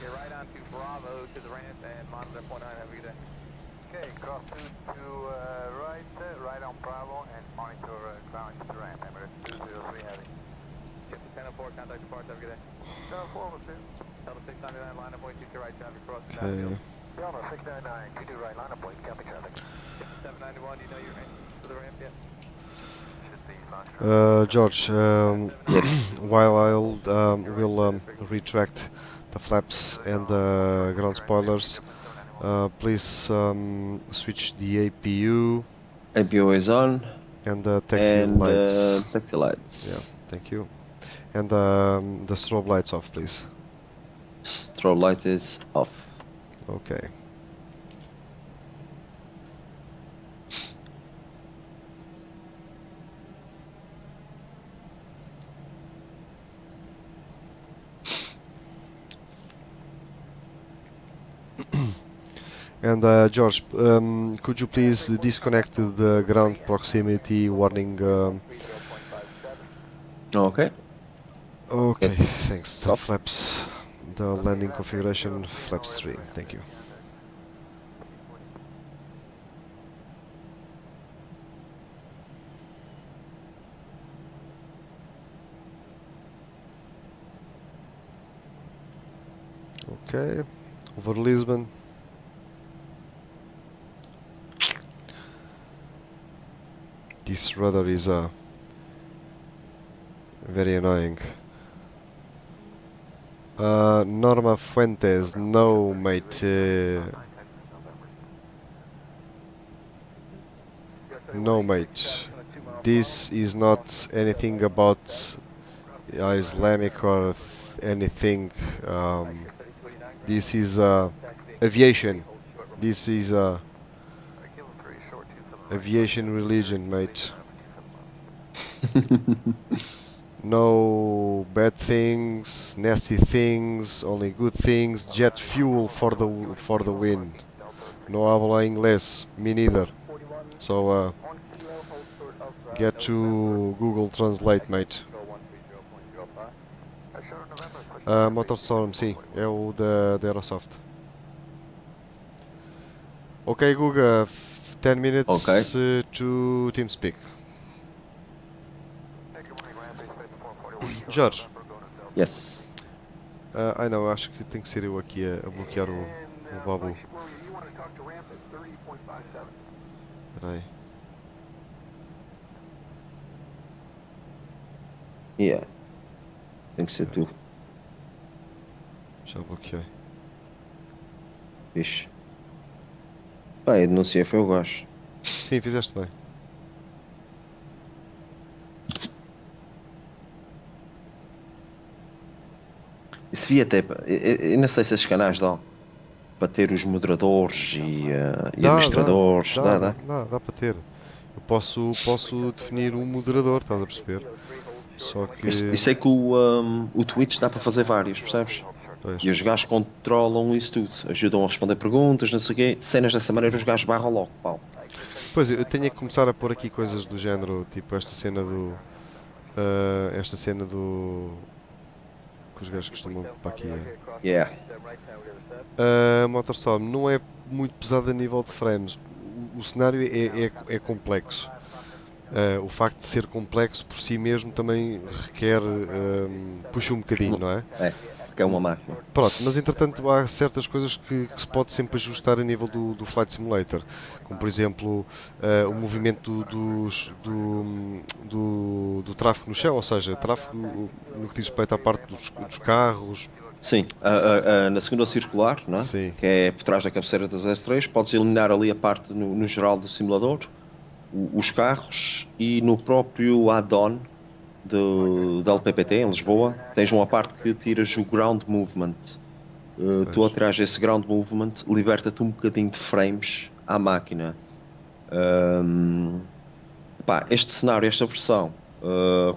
it right on to Bravo to the ramp and monitor point 9, have a good day. Okay, cross to right on Bravo and monitor ground to the ramp, Emirates 203 heavy. Ship to 1004, contact departure, have a good day. 1004, will do. Delta 699, line up point 22 right, traffic cross the downfield. Delta 699, 22 right, line up point, copy traffic. 791, you know your name for the ramp yet? George, while we'll retract the flaps and the ground spoilers, please switch the APU APU is on. and the taxi And lights. taxi lights. Yeah, thank you. And the strobe lights off, please. Strobe light is off. Okay. And George, could you please disconnect the ground proximity warning? Okay. Okay, Yes. thanks. The flaps, the landing configuration, flaps 3. Thank you. Okay, over Lisbon. This radar is Very annoying. Norma Fuentes, no mate. No mate. This is not anything about Islamic or anything. This is aviation. This is aviation religion, mate. No bad things, nasty things, only good things. Jet fuel for the win. No habla inglés, me neither. So get to Google Translate, mate. Motorstorm, sim, é o da Aerosoft. Ok, Guga, 10 minutes Ok. To TeamSpeak. Jorge, Yes. ai não, acho que tem que ser eu aqui a bloquear o Babu. Espera aí. Yeah. Tem que ser tu. Já bloqueei. Vixe. Pá, a denunciei foi o gajo. Sim, fizeste bem. Isso devia ter. Eu não sei se esses canais dão para ter os moderadores e administradores. Dá para ter. Eu posso definir um moderador, estás a perceber? Só que. E sei que o Twitch dá para fazer vários, percebes? Pois. E os gajos controlam isso tudo. Ajudam a responder perguntas, não sei o quê. Cenas dessa maneira os gajos barram logo, pau. Pois, eu tenho que começar a pôr aqui coisas do género, tipo esta cena do. Esta cena do. Que os gajos costumam para aqui. Yeah. Motorstorm não é muito pesado a nível de frames. O cenário é complexo. O facto de ser complexo por si mesmo também requer. Puxa um bocadinho, não é? É, porque é uma máquina. Pronto, mas entretanto há certas coisas que se pode sempre ajustar a nível do Flight Simulator, como por exemplo o movimento do tráfego no chão, ou seja, tráfego no que diz respeito à parte dos carros. Sim, na segunda circular, não é? Sim. Que é por trás da cabeceira das S3, podes eliminar ali a parte no geral do simulador, os carros, e no próprio add-on da LPPT em Lisboa tens uma parte que tiras o ground movement. Tu ao tirares esse ground movement liberta-te um bocadinho de frames à máquina. Este cenário, esta versão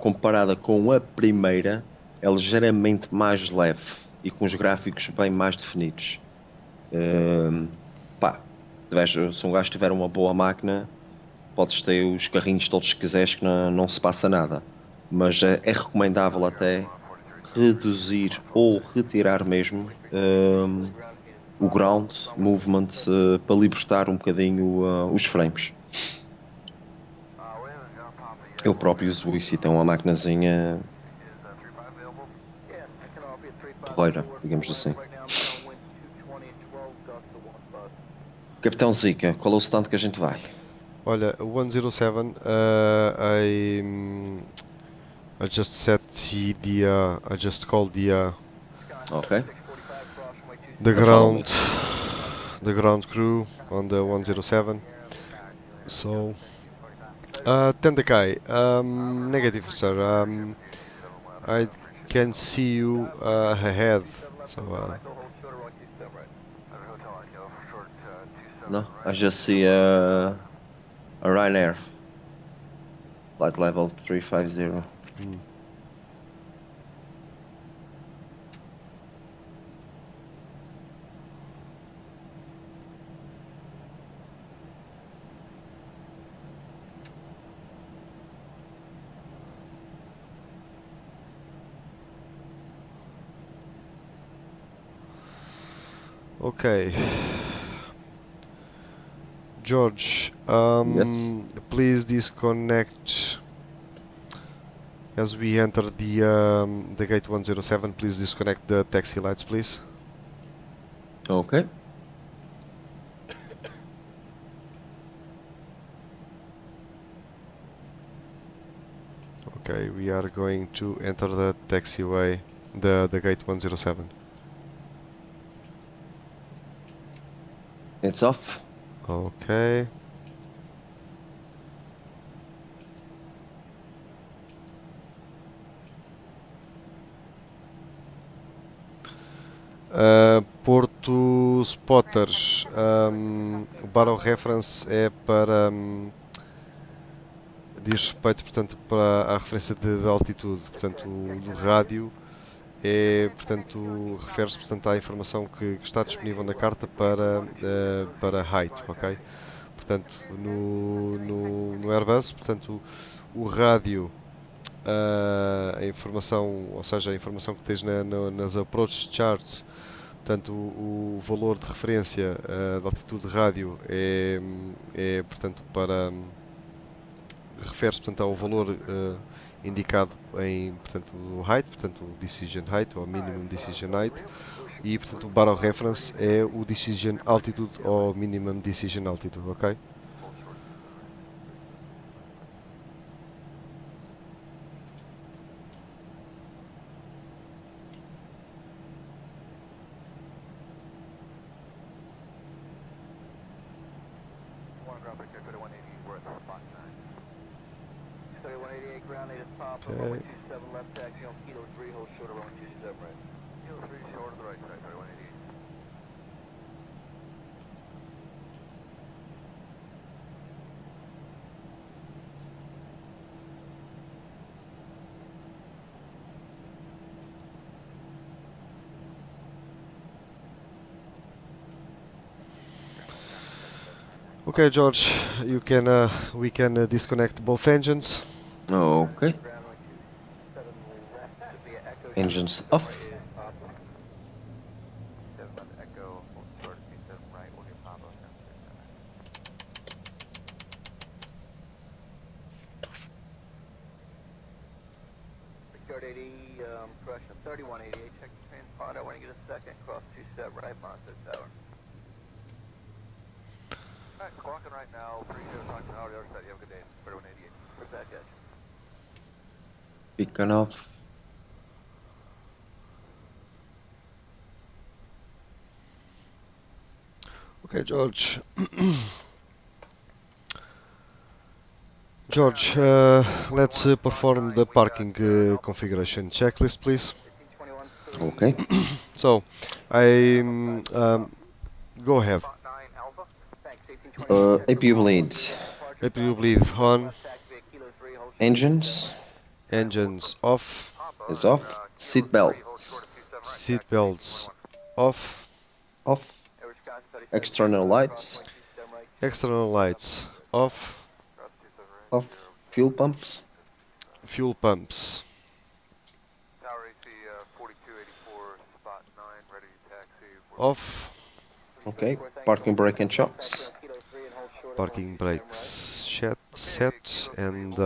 comparada com a primeira, é ligeiramente mais leve e com os gráficos bem mais definidos. Se um gajo tiver uma boa máquina, podes ter os carrinhos todos que quiseres, que não se passa nada. Mas é recomendável até reduzir ou retirar mesmo o ground movement para libertar um bocadinho os frames. Eu próprio uso isso e tem uma maquinazinha porreira, digamos assim. Capitão Zika, qual é o stand que a gente vai? Olha, 107, I just set I just called Ok. the ground crew on the 107. So, Tendakai, negative, sir. I can see you ahead. So, No, I just see a Ryanair. Flight level 350. okay. George, Yes. please disconnect as we enter the gate 107. Please disconnect the taxi lights, please. Ok. Ok. Okay, we are going to enter the taxiway, the gate 107. It's off. Okay. Porto Spotters, o barrel reference é para diz respeito, portanto, para a referência de altitude, portanto, o do rádio é, portanto, refere-se, portanto, à informação que está disponível na carta para height, ok? Portanto, no Airbus, portanto, o rádio, a informação, ou seja, a informação que tens nas approach charts, portanto, o valor de referência da altitude de rádio portanto, refere-se, portanto, ao valor indicado em, portanto, o height, portanto, o decision height ou minimum decision height, e, portanto, o barrel reference é o decision altitude ou minimum decision altitude, ok? Okay. Okay, George, we can disconnect both engines. Okay. Engines off. Guard 80, correction, 3188, check the transponder when you get a second, cross 27 right, Monster Tower. Alright, clocking right now, 30 talking to the other side, you have a good day, 3188. We're back at you. Beacon off. Okay, George. George, let's perform the parking configuration checklist, please. Okay. So, go ahead. APU bleed. APU bleed on. Engines Engines off. is off. Seat belts Seat belts off. off. External lights External lights off. off. Fuel pumps Fuel pumps Tower AC 4284, spot 9, ready to taxi. off. okay. Parking brake and shocks Parking brakes set and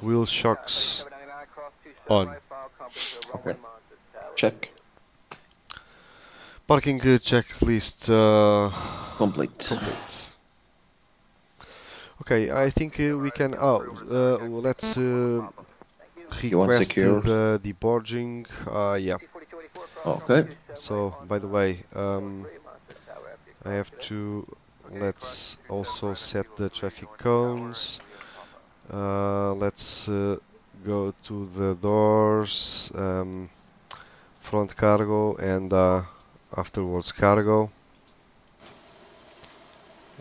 wheel shocks on. okay. Check. Parking checklist Complete. complete. Okay, I think we can. Let's request secure? the deboarding. Yeah. Okay. So, by the way, I have to. Let's also set the traffic cones. Let's go to the doors, front cargo, and afterwards cargo.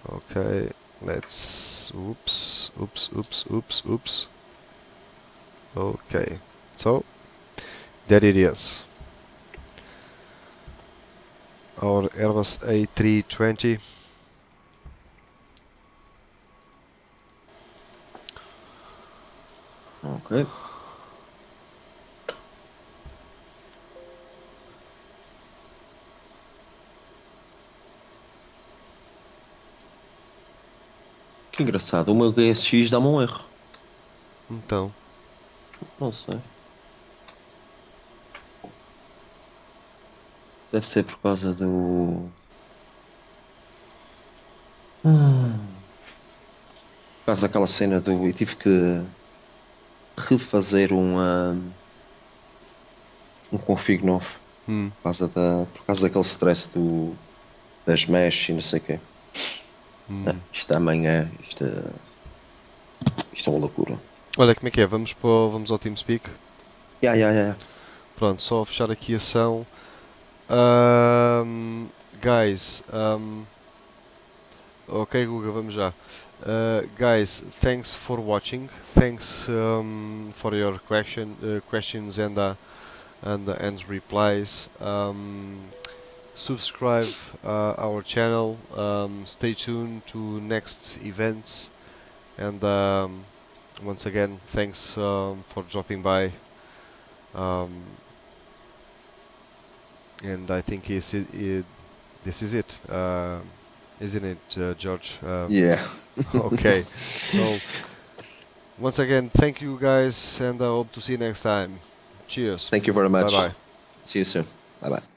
Okay, let's. Oops. Okay, so there it is. Our Airbus A320. Okay. Que engraçado, o meu GSX dá-me um erro. Então, Não sei. Deve ser por causa do. Por causa daquela cena do. E tive que refazer um config novo por causa daquele stress das mesh e não sei o quê. Isto também isto é uma loucura. Olha, como é que é? Vamos ao TeamSpeak? Yeah. Pronto, só fechar aqui a ação. Guys, ok Guga, vamos já. Guys, thanks for watching. Thanks for your questions and replies. Subscribe our channel. Stay tuned to next events. And once again, thanks for dropping by. And I think this is it, isn't it, George? Yeah. Okay. So once again, thank you guys, and I hope to see you next time. Cheers. Thank you very much. Bye bye. See you soon. Bye bye.